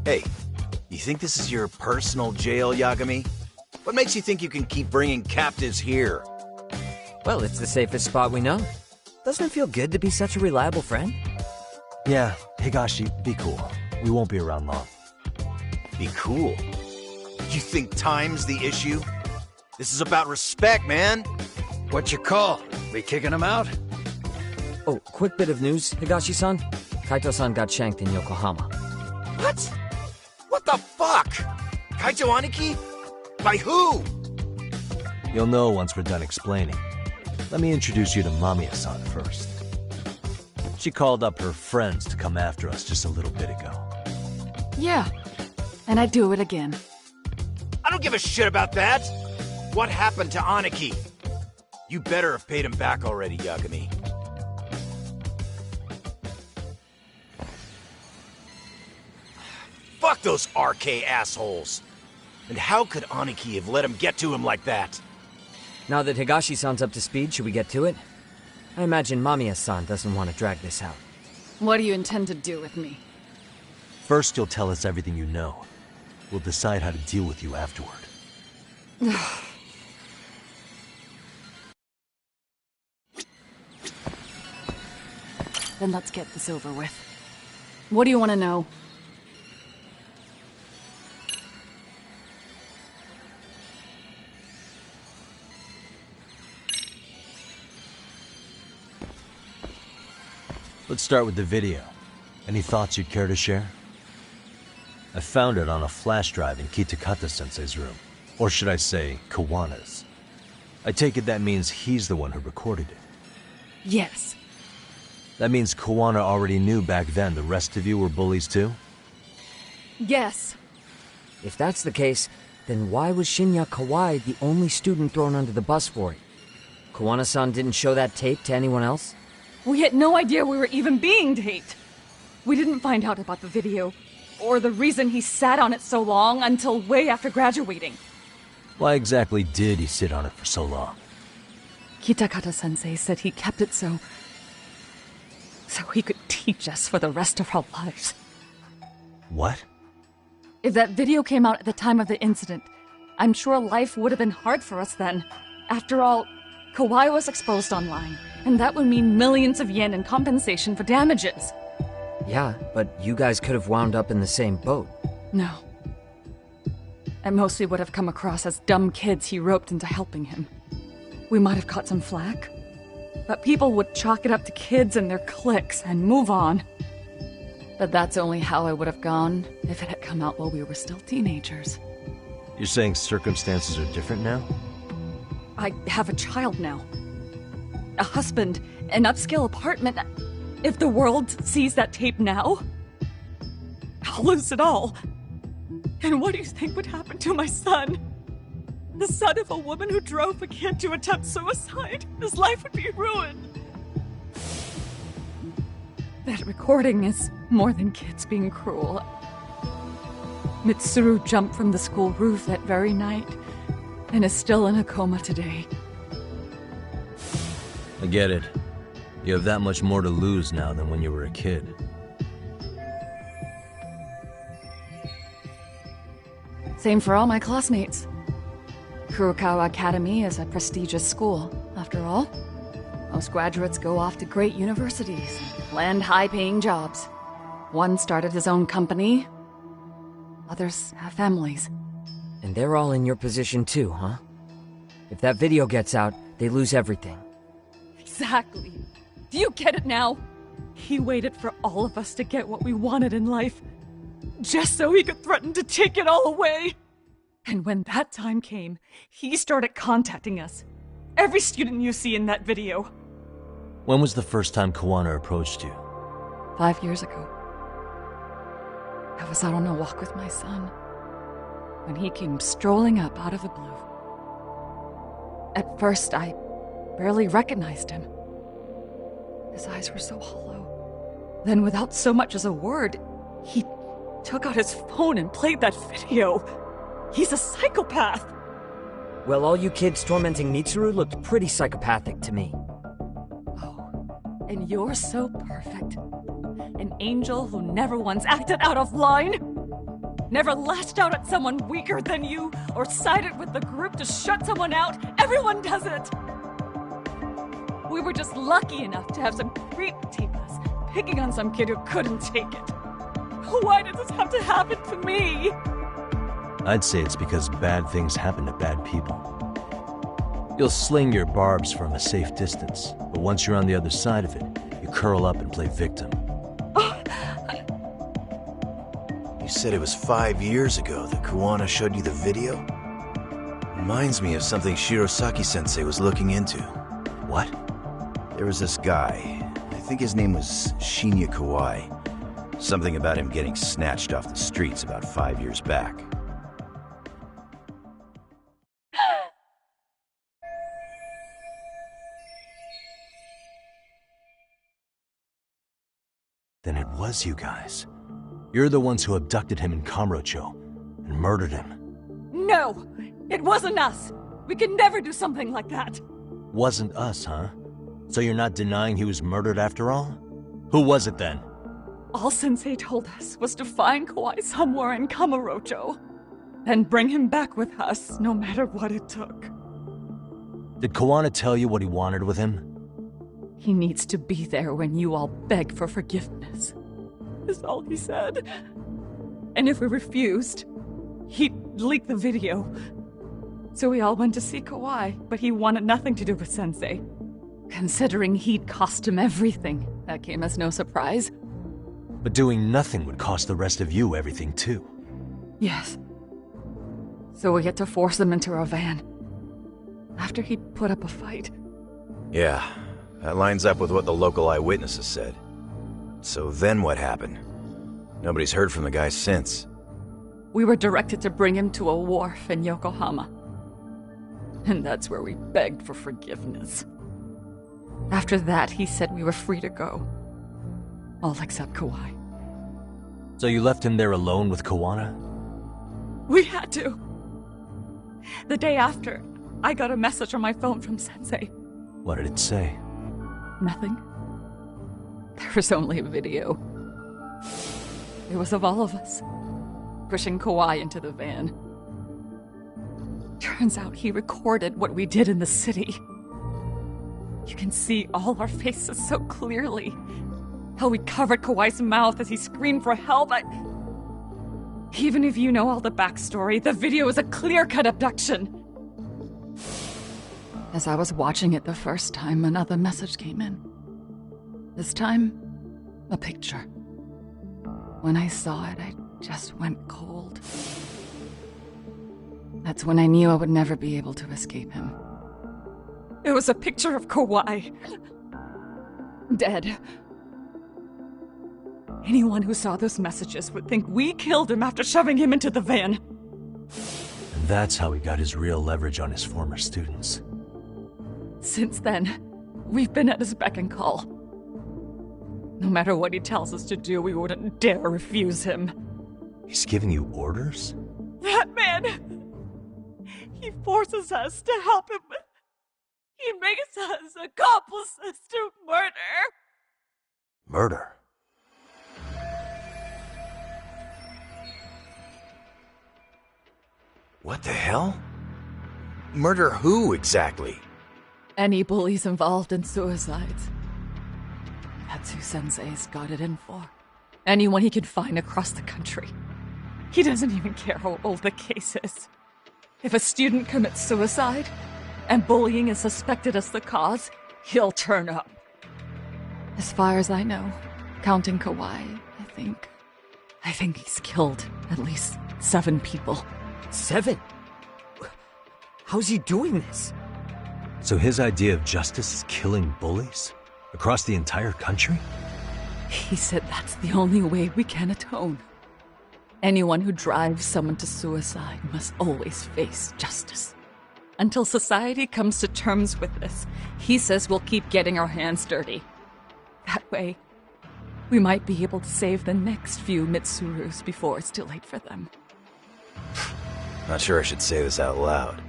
Hey, you think this is your personal jail, Yagami? What makes you think you can keep bringing captives here? Well, it's the safest spot we know. Doesn't it feel good to be such a reliable friend? Yeah, Higashi, be cool. We won't be around long. Be cool? You think time's the issue? This is about respect, man. What you call? We kicking him out? Oh, quick bit of news, Higashi-san. Kaito-san got shanked in Yokohama. What? What the fuck? Kaito Aniki? By who? You'll know once we're done explaining. Let me introduce you to Mamiya-san first. She called up her friends to come after us just a little bit ago. Yeah, and I'd do it again. I don't give a shit about that. What happened to Aniki? You better have paid him back already, Yagami. Fuck those RK assholes! And how could Aniki have let him get to him like that? Now that Higashi-san's up to speed, should we get to it? I imagine Mamiya-san doesn't want to drag this out. What do you intend to do with me? First, you'll tell us everything you know. We'll decide how to deal with you afterward. Then let's get this over with. What do you want to know? Let's start with the video. Any thoughts you'd care to share? I found it on a flash drive in Kitakata-sensei's room. Or should I say, Kawana's. I take it that means he's the one who recorded it. Yes. That means Kawana already knew back then the rest of you were bullies too? Yes. If that's the case, then why was Shinya Kawai the only student thrown under the bus for it? Kawana-san didn't show that tape to anyone else? We had no idea we were even being taped. We didn't find out about the video, or the reason he sat on it so long until way after graduating. Why exactly did he sit on it for so long? Kitakata-sensei said he kept it so he could teach us for the rest of our lives. What? If that video came out at the time of the incident, I'm sure life would have been hard for us then. After all, Kawai was exposed online, and that would mean millions of yen in compensation for damages. Yeah, but you guys could have wound up in the same boat. No. I mostly would have come across as dumb kids he roped into helping him. We might have caught some flack, but people would chalk it up to kids and their cliques and move on. But that's only how I would have gone if it had come out while we were still teenagers. You're saying circumstances are different now? I have a child now. A husband, an upscale apartment. If the world sees that tape now, I'll lose it all. And what do you think would happen to my son? The son of a woman who drove a kid to attempt suicide. His life would be ruined. That recording is more than kids being cruel. Mitsuru jumped from the school roof that very night and is still in a coma today. I get it. You have that much more to lose now than when you were a kid. Same for all my classmates. Kurokawa Academy is a prestigious school, after all. Most graduates go off to great universities, land high-paying jobs. One started his own company. Others have families. And they're all in your position too, huh? If that video gets out, they lose everything. Exactly. Do you get it now? He waited for all of us to get what we wanted in life, just so he could threaten to take it all away. And when that time came, he started contacting us. Every student you see in that video. When was the first time Kawana approached you? 5 years ago. I was out on a walk with my son when he came strolling up out of the blue. At first, I barely recognized him. His eyes were so hollow. Then, without so much as a word, he took out his phone and played that video. He's a psychopath! Well, all you kids tormenting Mitsuru looked pretty psychopathic to me. And you're so perfect. An angel who never once acted out of line. Never lashed out at someone weaker than you, or sided with the group to shut someone out. Everyone does it! We were just lucky enough to have some creep tape us, picking on some kid who couldn't take it. Why did this have to happen to me? I'd say it's because bad things happen to bad people. You'll sling your barbs from a safe distance, but once you're on the other side of it, you curl up and play victim. You said it was 5 years ago that Kawana showed you the video? Reminds me of something Shirosaki-sensei was looking into. What? There was this guy. I think his name was Shinya Kawai. Something about him getting snatched off the streets about 5 years back. Then it was you guys. You're the ones who abducted him in Kamurocho and murdered him. No! It wasn't us! We could never do something like that! Wasn't us, huh? So you're not denying he was murdered after all? Who was it then? All Sensei told us was to find Kawai somewhere in Kamurocho, then bring him back with us, no matter what it took. Did Kawana tell you what he wanted with him? He needs to be there when you all beg for forgiveness, is all he said. And if we refused, he'd leak the video. So we all went to see Kawai, but he wanted nothing to do with Sensei. Considering he'd cost him everything, that came as no surprise. But doing nothing would cost the rest of you everything too. Yes. So we had to force him into our van. After he'd put up a fight. Yeah, that lines up with what the local eyewitnesses said. So then what happened? Nobody's heard from the guy since. We were directed to bring him to a wharf in Yokohama. And that's where we begged for forgiveness. After that, he said we were free to go. All except Kawai. So you left him there alone with Kawana? We had to. The day after, I got a message on my phone from Sensei. What did it say? Nothing. There was only a video. It was of all of us, pushing Kawai into the van. Turns out he recorded what we did in the city. You can see all our faces so clearly. How we covered Kawai's mouth as he screamed for help. Even if you know all the backstory, the video is a clear-cut abduction. As I was watching it the first time, another message came in. This time, a picture. When I saw it, I just went cold. That's when I knew I would never be able to escape him. It was a picture of Kawai. Dead. Anyone who saw those messages would think we killed him after shoving him into the van. And that's how he got his real leverage on his former students. Since then, we've been at his beck and call. No matter what he tells us to do, we wouldn't dare refuse him. He's giving you orders? That man! He forces us to help him. He makes us accomplices to murder. Murder? What the hell? Murder who, exactly? Any bullies involved in suicides. That's who Sensei's got it in for. Anyone he can find across the country. He doesn't even care how old the case is. If a student commits suicide, and bullying is suspected as the cause, he'll turn up. As far as I know, counting Kawai, I think he's killed at least 7 people. 7? How's he doing this? So his idea of justice is killing bullies? Across the entire country? He said that's the only way we can atone. Anyone who drives someone to suicide must always face justice. Until society comes to terms with this, he says we'll keep getting our hands dirty. That way, we might be able to save the next few Mitsurus before it's too late for them. Not sure I should say this out loud,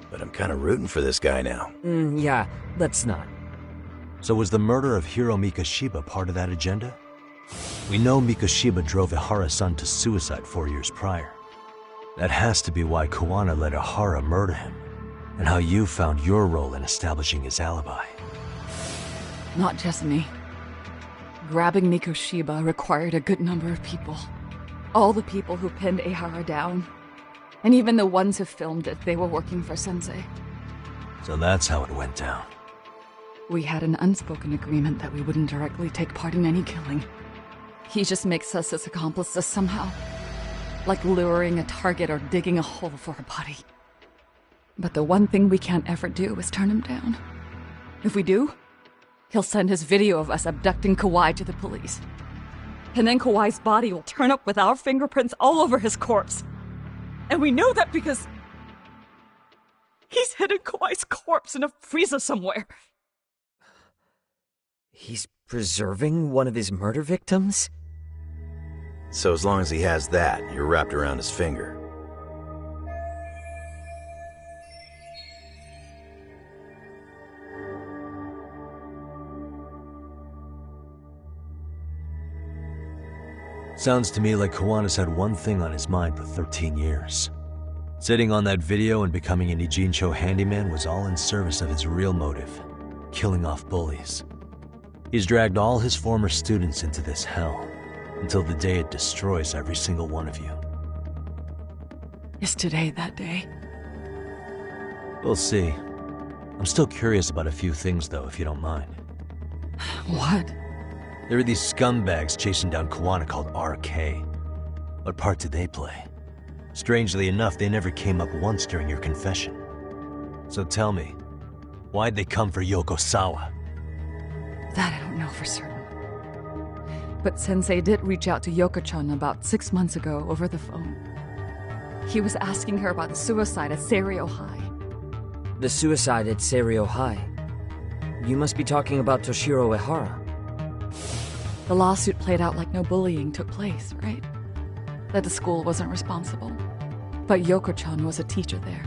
but I'm kind of rooting for this guy now. Yeah, let's not. So was the murder of Hiro Mikoshiba part of that agenda? We know Mikoshiba drove Ihara-san to suicide 4 years prior. That has to be why Kawana let Ihara murder him, and how you found your role in establishing his alibi. Not just me. Grabbing Mikoshiba required a good number of people. All the people who pinned Ihara down. And even the ones who filmed it, they were working for Sensei. So that's how it went down. We had an unspoken agreement that we wouldn't directly take part in any killing. He just makes us his accomplices somehow. Like luring a target or digging a hole for a body. But the one thing we can't ever do is turn him down. If we do, he'll send his video of us abducting Kawai to the police. And then Kawai's body will turn up with our fingerprints all over his corpse. And we know that because he's hidden Kawai's corpse in a freezer somewhere. He's preserving one of his murder victims? So as long as he has that, you're wrapped around his finger. Sounds to me like Kawana's had one thing on his mind for 13 years. Sitting on that video and becoming an Ijincho handyman was all in service of his real motive, killing off bullies. He's dragged all his former students into this hell, until the day it destroys every single one of you. Is today that day? We'll see. I'm still curious about a few things though, if you don't mind. What? There are these scumbags chasing down Kawana called RK. What part did they play? Strangely enough, they never came up once during your confession. So tell me, why'd they come for Yokosawa? That I don't know for certain. But Sensei did reach out to Yoko-chan about 6 months ago over the phone. He was asking her about the suicide at Seiryo High. The suicide at Seiryo High? You must be talking about Toshiro Ehara. The lawsuit played out like no bullying took place, right? That the school wasn't responsible. But Yoko-chan was a teacher there,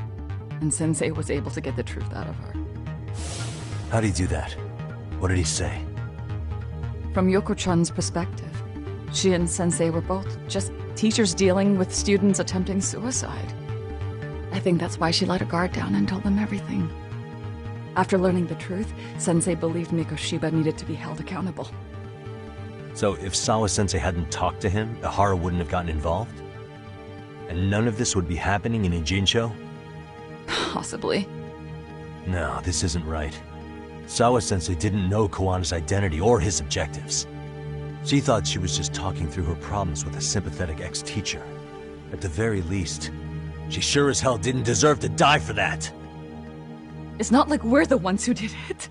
and Sensei was able to get the truth out of her. How'd he do that? What did he say? From Yoko-chan's perspective, she and Sensei were both just teachers dealing with students attempting suicide. I think that's why she let her guard down and told them everything. After learning the truth, Sensei believed Mikoshiba needed to be held accountable. So if Sawa-sensei hadn't talked to him, Ehara wouldn't have gotten involved? And none of this would be happening in Ijincho? Possibly. No, this isn't right. Sawa-sensei didn't know Kawana's identity or his objectives. She thought she was just talking through her problems with a sympathetic ex-teacher. At the very least, she sure as hell didn't deserve to die for that! It's not like we're the ones who did it.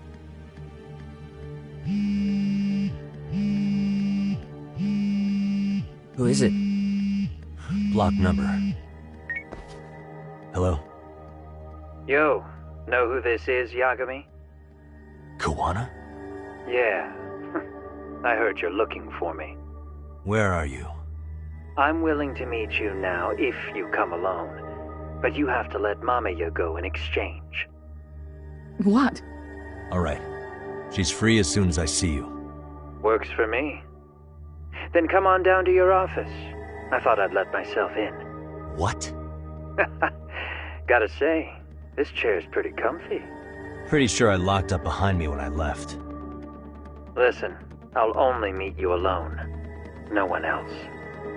Who is it? Block number. Hello? Yo, know who this is, Yagami? Kawana? Yeah. I heard you're looking for me. Where are you? I'm willing to meet you now if you come alone. But you have to let Mamiya go in exchange. What? Alright. She's free as soon as I see you. Works for me. Then come on down to your office. I thought I'd let myself in. What? Gotta say, this chair's pretty comfy. Pretty sure I locked up behind me when I left. Listen, I'll only meet you alone. No one else.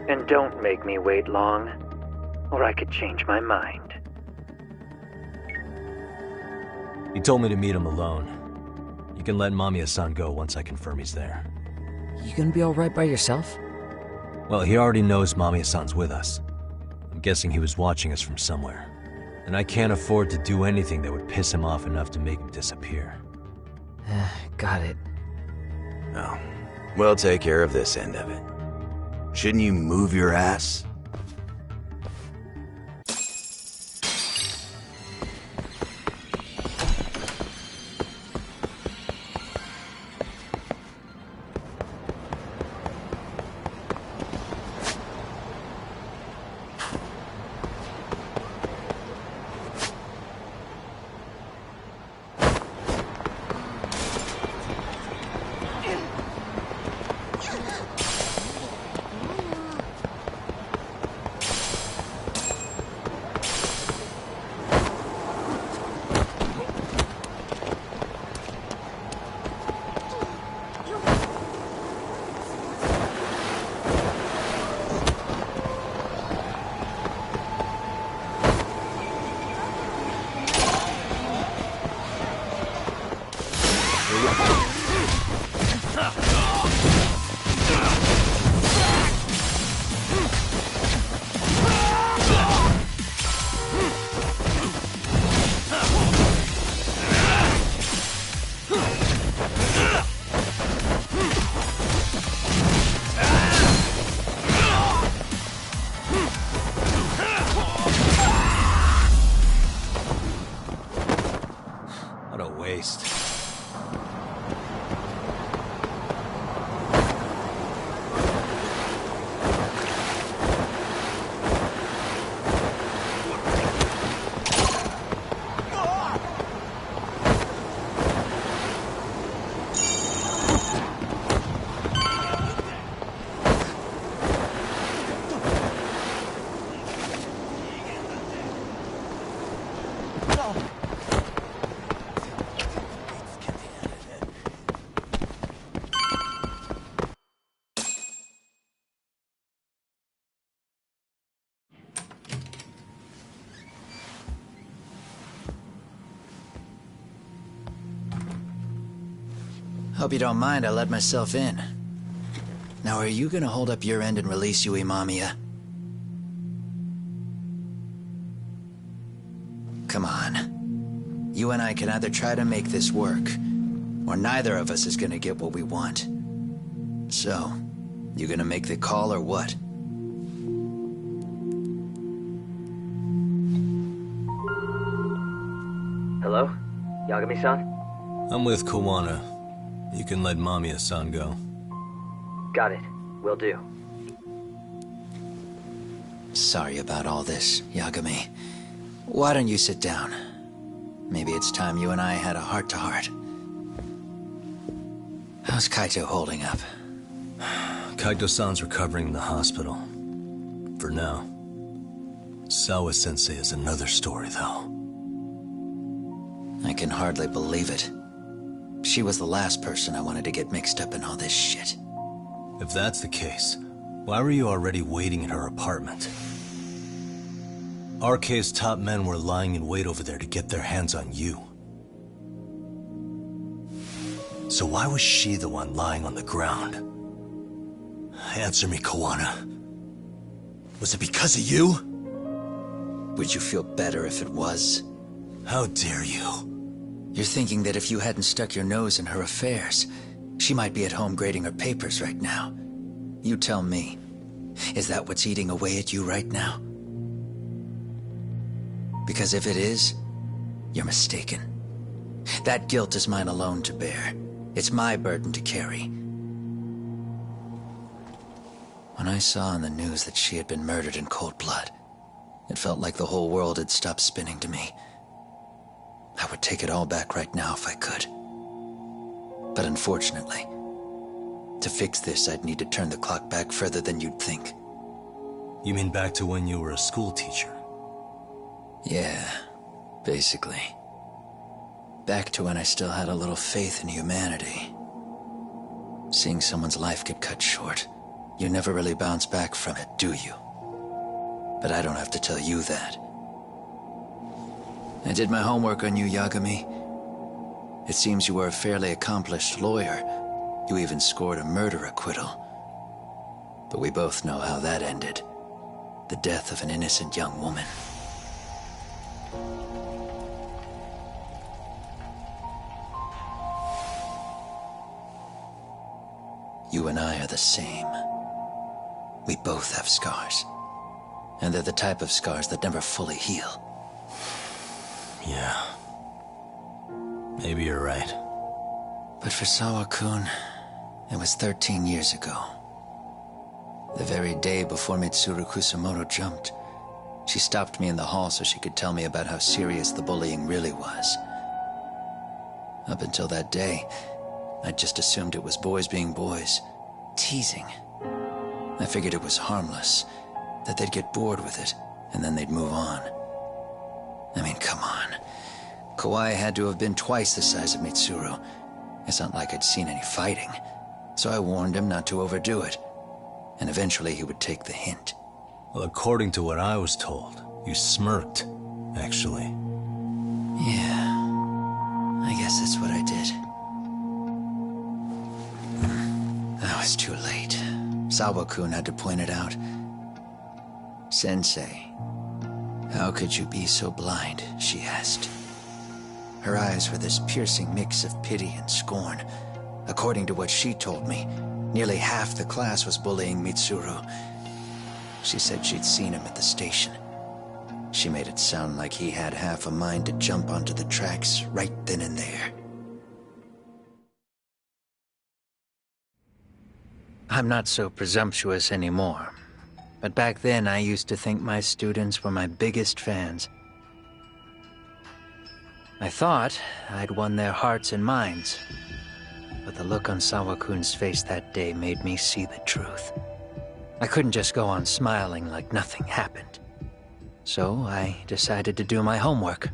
And don't make me wait long, or I could change my mind. He told me to meet him alone. You can let Mamiya-san go once I confirm he's there. You gonna be alright by yourself? Well, he already knows Mamiya-san's with us. I'm guessing he was watching us from somewhere. And I can't afford to do anything that would piss him off enough to make him disappear. Got it. Oh, we'll take care of this end of it. Shouldn't you move your ass? Hope you don't mind I let myself in. Now are you gonna hold up your end and release Yui Mamiya? come on. You and I can either try to make this work, or neither of us is gonna get what we want. So, you gonna make the call or what? Hello? Yagami-san? I'm with Kawana. You can let Mamiya-san go. Got it. Will do. Sorry about all this, Yagami. Why don't you sit down? Maybe it's time you and I had a heart-to-heart. How's Kaito holding up? Kaito-san's recovering in the hospital. For now. Sawa-sensei is another story, though. I can hardly believe it. She was the last person I wanted to get mixed up in all this shit. If that's the case, why were you already waiting in her apartment? RK's top men were lying in wait over there to get their hands on you. So why was she the one lying on the ground? Answer me, Kawana. Was it because of you? Would you feel better if it was? How dare you? You're thinking that if you hadn't stuck your nose in her affairs, she might be at home grading her papers right now. You tell me, is that what's eating away at you right now? Because if it is, you're mistaken. That guilt is mine alone to bear. It's my burden to carry. When I saw on the news that she had been murdered in cold blood, it felt like the whole world had stopped spinning to me. I would take it all back right now if I could. But unfortunately, to fix this, I'd need to turn the clock back further than you'd think. You mean back to when you were a school teacher? Yeah, basically. Back to when I still had a little faith in humanity. Seeing someone's life get cut short, you never really bounce back from it, do you? But I don't have to tell you that. I did my homework on you, Yagami. It seems you were a fairly accomplished lawyer. You even scored a murder acquittal. But we both know how that ended. The death of an innocent young woman. You and I are the same. We both have scars. And they're the type of scars that never fully heal. Yeah. Maybe you're right. But for Sawa-kun, it was 13 years ago. The very day before Mitsuru Kusumoto jumped, she stopped me in the hall so she could tell me about how serious the bullying really was. Up until that day, I just assumed it was boys being boys, teasing. I figured it was harmless, that they'd get bored with it, and then they'd move on. I mean, come on. Kawai had to have been twice the size of Mitsuru. It's not like I'd seen any fighting, so I warned him not to overdo it, and eventually he would take the hint. Well, according to what I was told, you smirked, actually. Yeah, I guess that's what I did. That was too late. Sawa-kun had to point it out. Sensei, how could you be so blind, she asked. Her eyes were this piercing mix of pity and scorn. According to what she told me, nearly half the class was bullying Mitsuru. She said she'd seen him at the station. She made it sound like he had half a mind to jump onto the tracks right then and there. I'm not so presumptuous anymore. But back then, I used to think my students were my biggest fans. I thought I'd won their hearts and minds. But the look on Sawa-kun's face that day made me see the truth. I couldn't just go on smiling like nothing happened. So I decided to do my homework.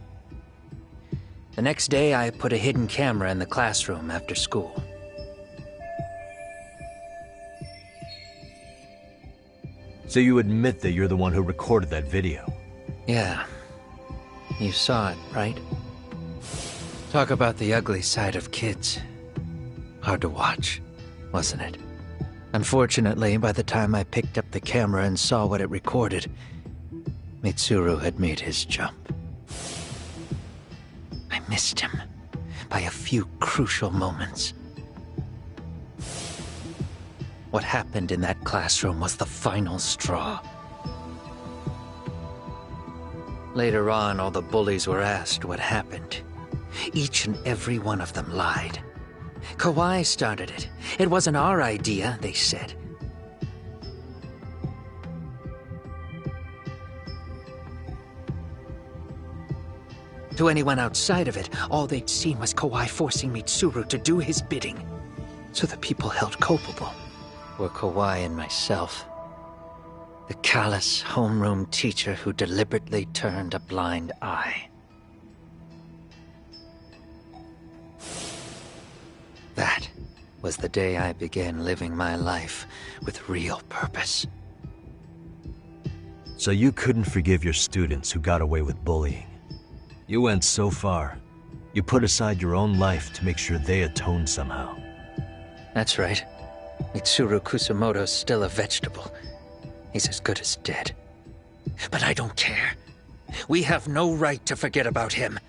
The next day, I put a hidden camera in the classroom after school. So you admit that you're the one who recorded that video? Yeah. You saw it, right? Talk about the ugly side of kids. Hard to watch, wasn't it? Unfortunately, by the time I picked up the camera and saw what it recorded, Mitsuru had made his jump. missed him by a few crucial moments. What happened in that classroom was the final straw. Later on, all the bullies were asked what happened. Each and every one of them lied. Kawai started it. It wasn't our idea, they said. To anyone outside of it, all they'd seen was Kawai forcing Mitsuru to do his bidding. So the people held culpable were Kawai and myself. The callous homeroom teacher who deliberately turned a blind eye. That was the day I began living my life with real purpose. So you couldn't forgive your students who got away with bullying. You went so far. You put aside your own life to make sure they atoned somehow. That's right. Mitsuru Kusumoto's still a vegetable. He's as good as dead. But I don't care. We have no right to forget about him.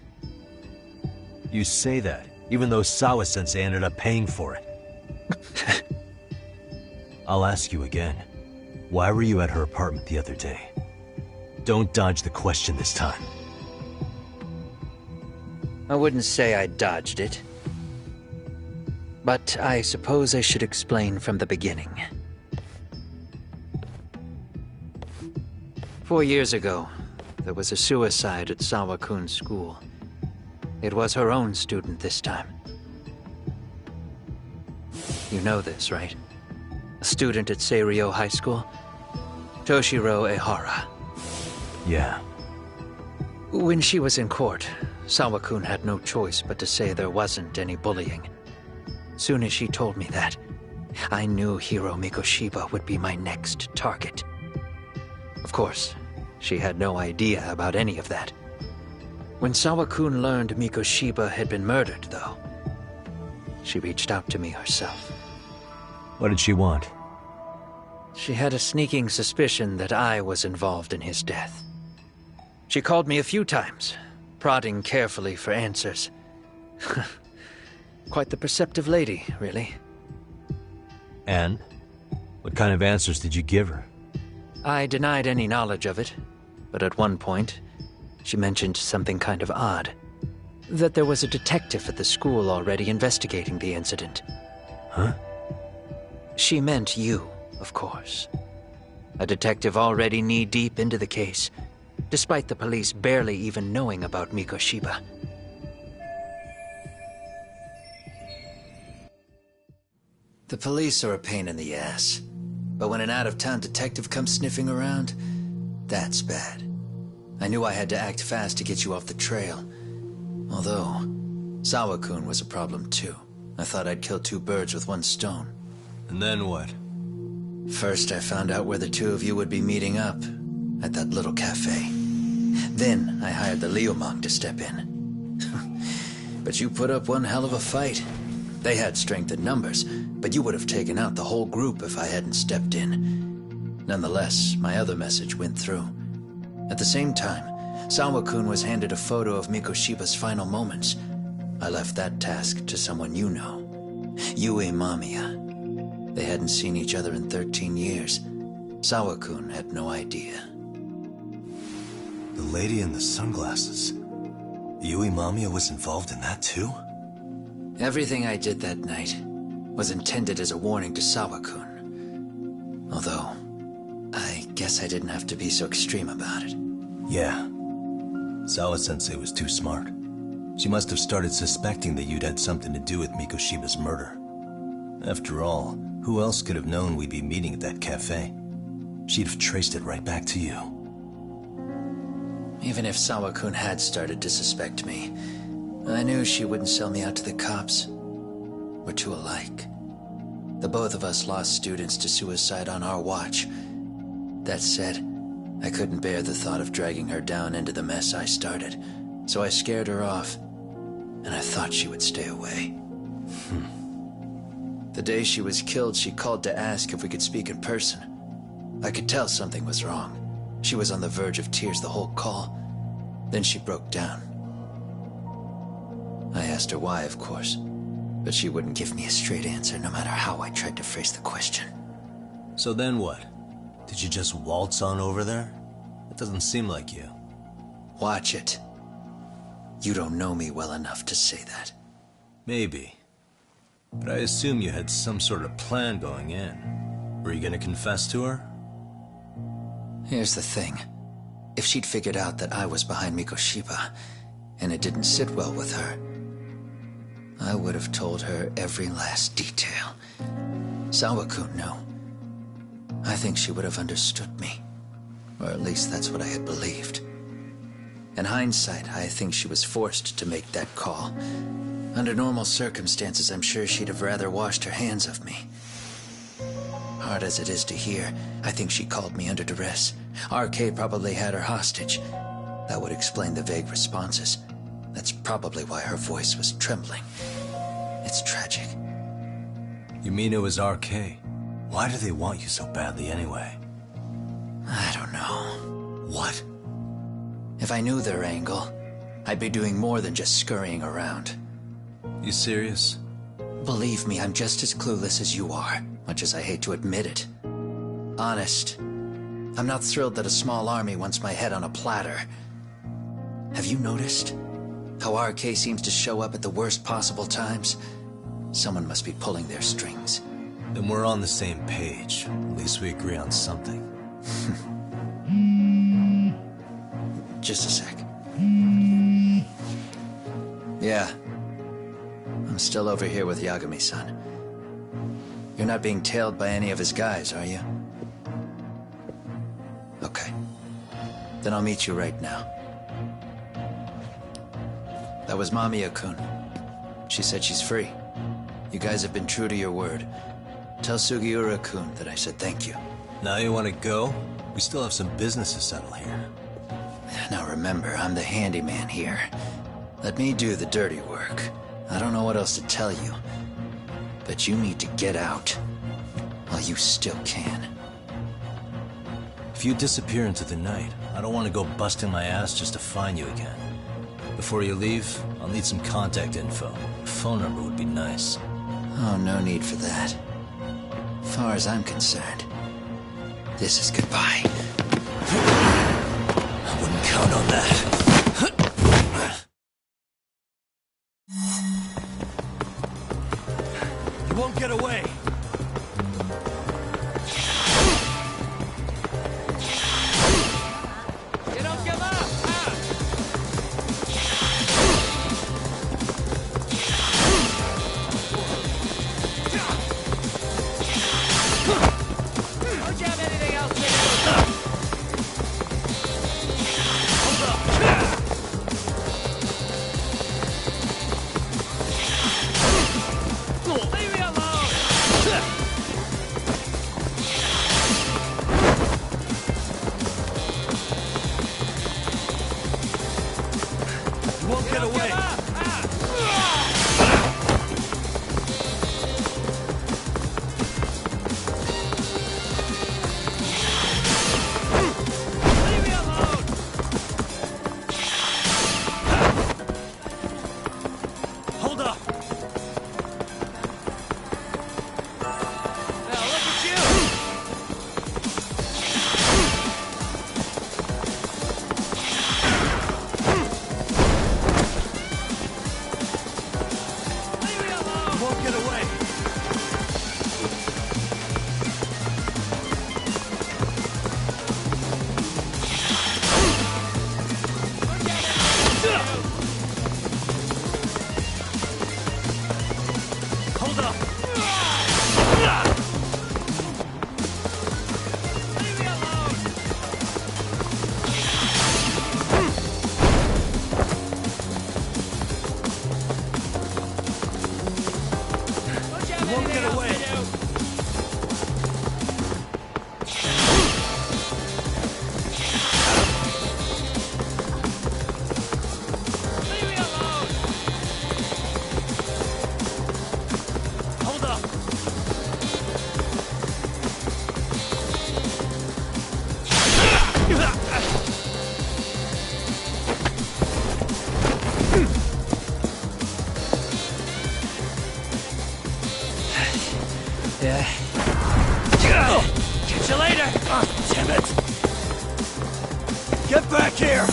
You say that, even though Sawa-sensei ended up paying for it. I'll ask you again. Why were you at her apartment the other day? Don't dodge the question this time. I wouldn't say I dodged it. But I suppose I should explain from the beginning. 4 years ago, there was a suicide at Sawa-kun's school. It was her own student this time. You know this, right? A student at Seiryo High School? Toshiro Ehara. Yeah. When she was in court, Sawa-kun had no choice but to say there wasn't any bullying. Soon as she told me that, I knew Hiro Mikoshiba would be my next target. Of course, she had no idea about any of that. When Sawa-kun learned Mikoshiba had been murdered, though, she reached out to me herself. What did she want? She had a sneaking suspicion that I was involved in his death. She called me a few times, prodding carefully for answers. Quite the perceptive lady, really. And? What kind of answers did you give her? I denied any knowledge of it, but at one point, she mentioned something kind of odd. That there was a detective at the school already investigating the incident. Huh? She meant you, of course. A detective already knee-deep into the case, despite the police barely even knowing about Mikoshiba. The police are a pain in the ass, but when an out-of-town detective comes sniffing around, that's bad. I knew I had to act fast to get you off the trail. Although, Sawa-kun was a problem too. I thought I'd kill two birds with one stone. And then what? First, I found out where the two of you would be meeting up, at that little cafe. Then, I hired the Liumang to step in. But you put up one hell of a fight. They had strength in numbers, but you would have taken out the whole group if I hadn't stepped in. Nonetheless, my other message went through. At the same time, Sawa-kun was handed a photo of Mikoshiba's final moments. I left that task to someone you know. Yue Mamiya. They hadn't seen each other in 13 years. Sawa-kun had no idea. The lady in the sunglasses. Yue Mamiya was involved in that too? Everything I did that night was intended as a warning to Sawa-kun. Although, I guess I didn't have to be so extreme about it. Yeah. Sawa-sensei was too smart. She must have started suspecting that you'd had something to do with Mikoshiba's murder. After all, who else could have known we'd be meeting at that cafe? She'd have traced it right back to you. Even if Sawa-kun had started to suspect me, I knew she wouldn't sell me out to the cops. We're too alike. The both of us lost students to suicide on our watch. That said, I couldn't bear the thought of dragging her down into the mess I started, so I scared her off, and I thought she would stay away. The day she was killed, she called to ask if we could speak in person. I could tell something was wrong. She was on the verge of tears the whole call. Then she broke down. I asked her why, of course, but she wouldn't give me a straight answer no matter how I tried to phrase the question. So then what? Did you just waltz on over there? It doesn't seem like you. Watch it. You don't know me well enough to say that. Maybe. But I assume you had some sort of plan going in. Were you gonna confess to her? Here's the thing. If she'd figured out that I was behind Mikoshiba, and it didn't sit well with her, I would have told her every last detail. Sawa-kun, no. I think she would have understood me. Or at least that's what I had believed. In hindsight, I think she was forced to make that call. Under normal circumstances, I'm sure she'd have rather washed her hands of me. Hard as it is to hear, I think she called me under duress. RK probably had her hostage. That would explain the vague responses. That's probably why her voice was trembling. It's tragic. You mean it was RK? Why do they want you so badly anyway? I don't know. What? If I knew their angle, I'd be doing more than just scurrying around. You serious? Believe me, I'm just as clueless as you are, much as I hate to admit it. Honest. I'm not thrilled that a small army wants my head on a platter. Have you noticed how RK seems to show up at the worst possible times? Someone must be pulling their strings. Then we're on the same page. At least we agree on something. Just a sec. Yeah. I'm still over here with Yagami-san. You're not being tailed by any of his guys, are you? Okay. Then I'll meet you right now. That was Mamiya-kun. She said she's free. You guys have been true to your word. Tell Sugiura-kun that I said thank you. Now you want to go? We still have some business to settle here. Now remember, I'm the handyman here. Let me do the dirty work. I don't know what else to tell you. But you need to get out while you still can. If you disappear into the night, I don't want to go busting my ass just to find you again. Before you leave, I'll need some contact info. A phone number would be nice. Oh, no need for that. As far as I'm concerned, this is goodbye. I wouldn't count on that. You won't get away. You don't give up, huh? Don't you have anything else to do? Hold up. Damn it! Get back here!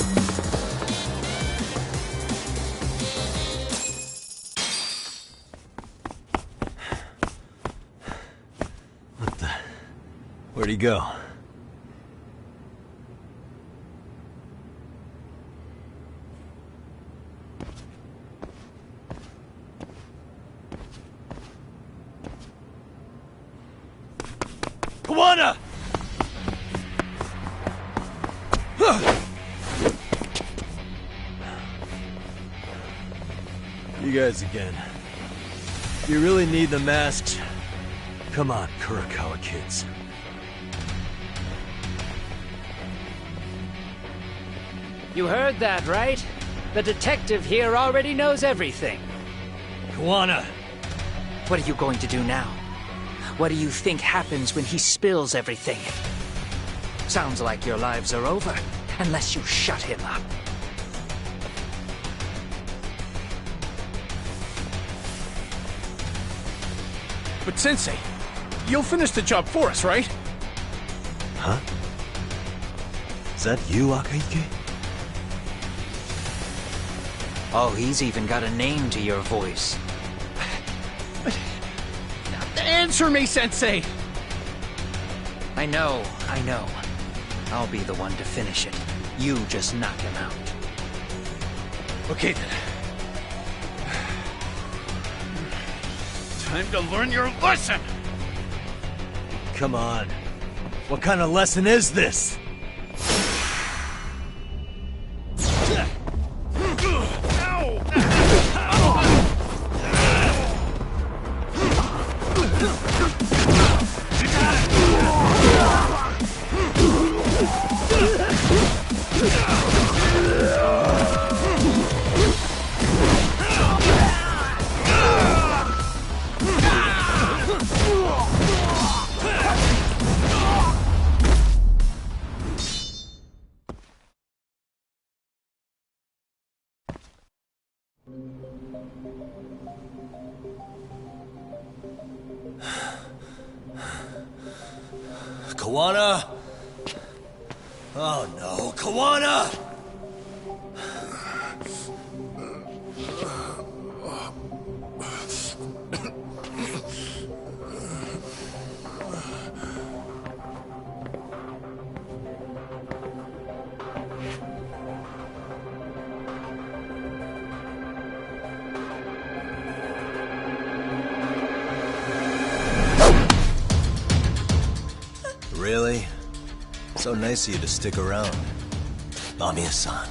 What the... Where'd he go? Kawana! You guys again. You really need the masks? Come on, Kurakawa kids. You heard that, right? The detective here already knows everything. Kawana! What are you going to do now? What do you think happens when he spills everything? Sounds like your lives are over, unless you shut him up. But Sensei, you'll finish the job for us, right? Huh? Is that you, Akaike? Oh, he's even got a name to your voice. Answer me, Sensei! I know. I'll be the one to finish it. You just knock him out. Okay then. Time to learn your lesson! Come on. What kind of lesson is this? Kawana? Oh no, Kawana! Really? So nice of you to stick around. Mamiya-san.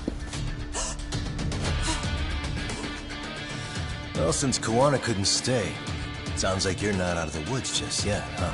Well, since Kawana couldn't stay, sounds like you're not out of the woods just yet, huh?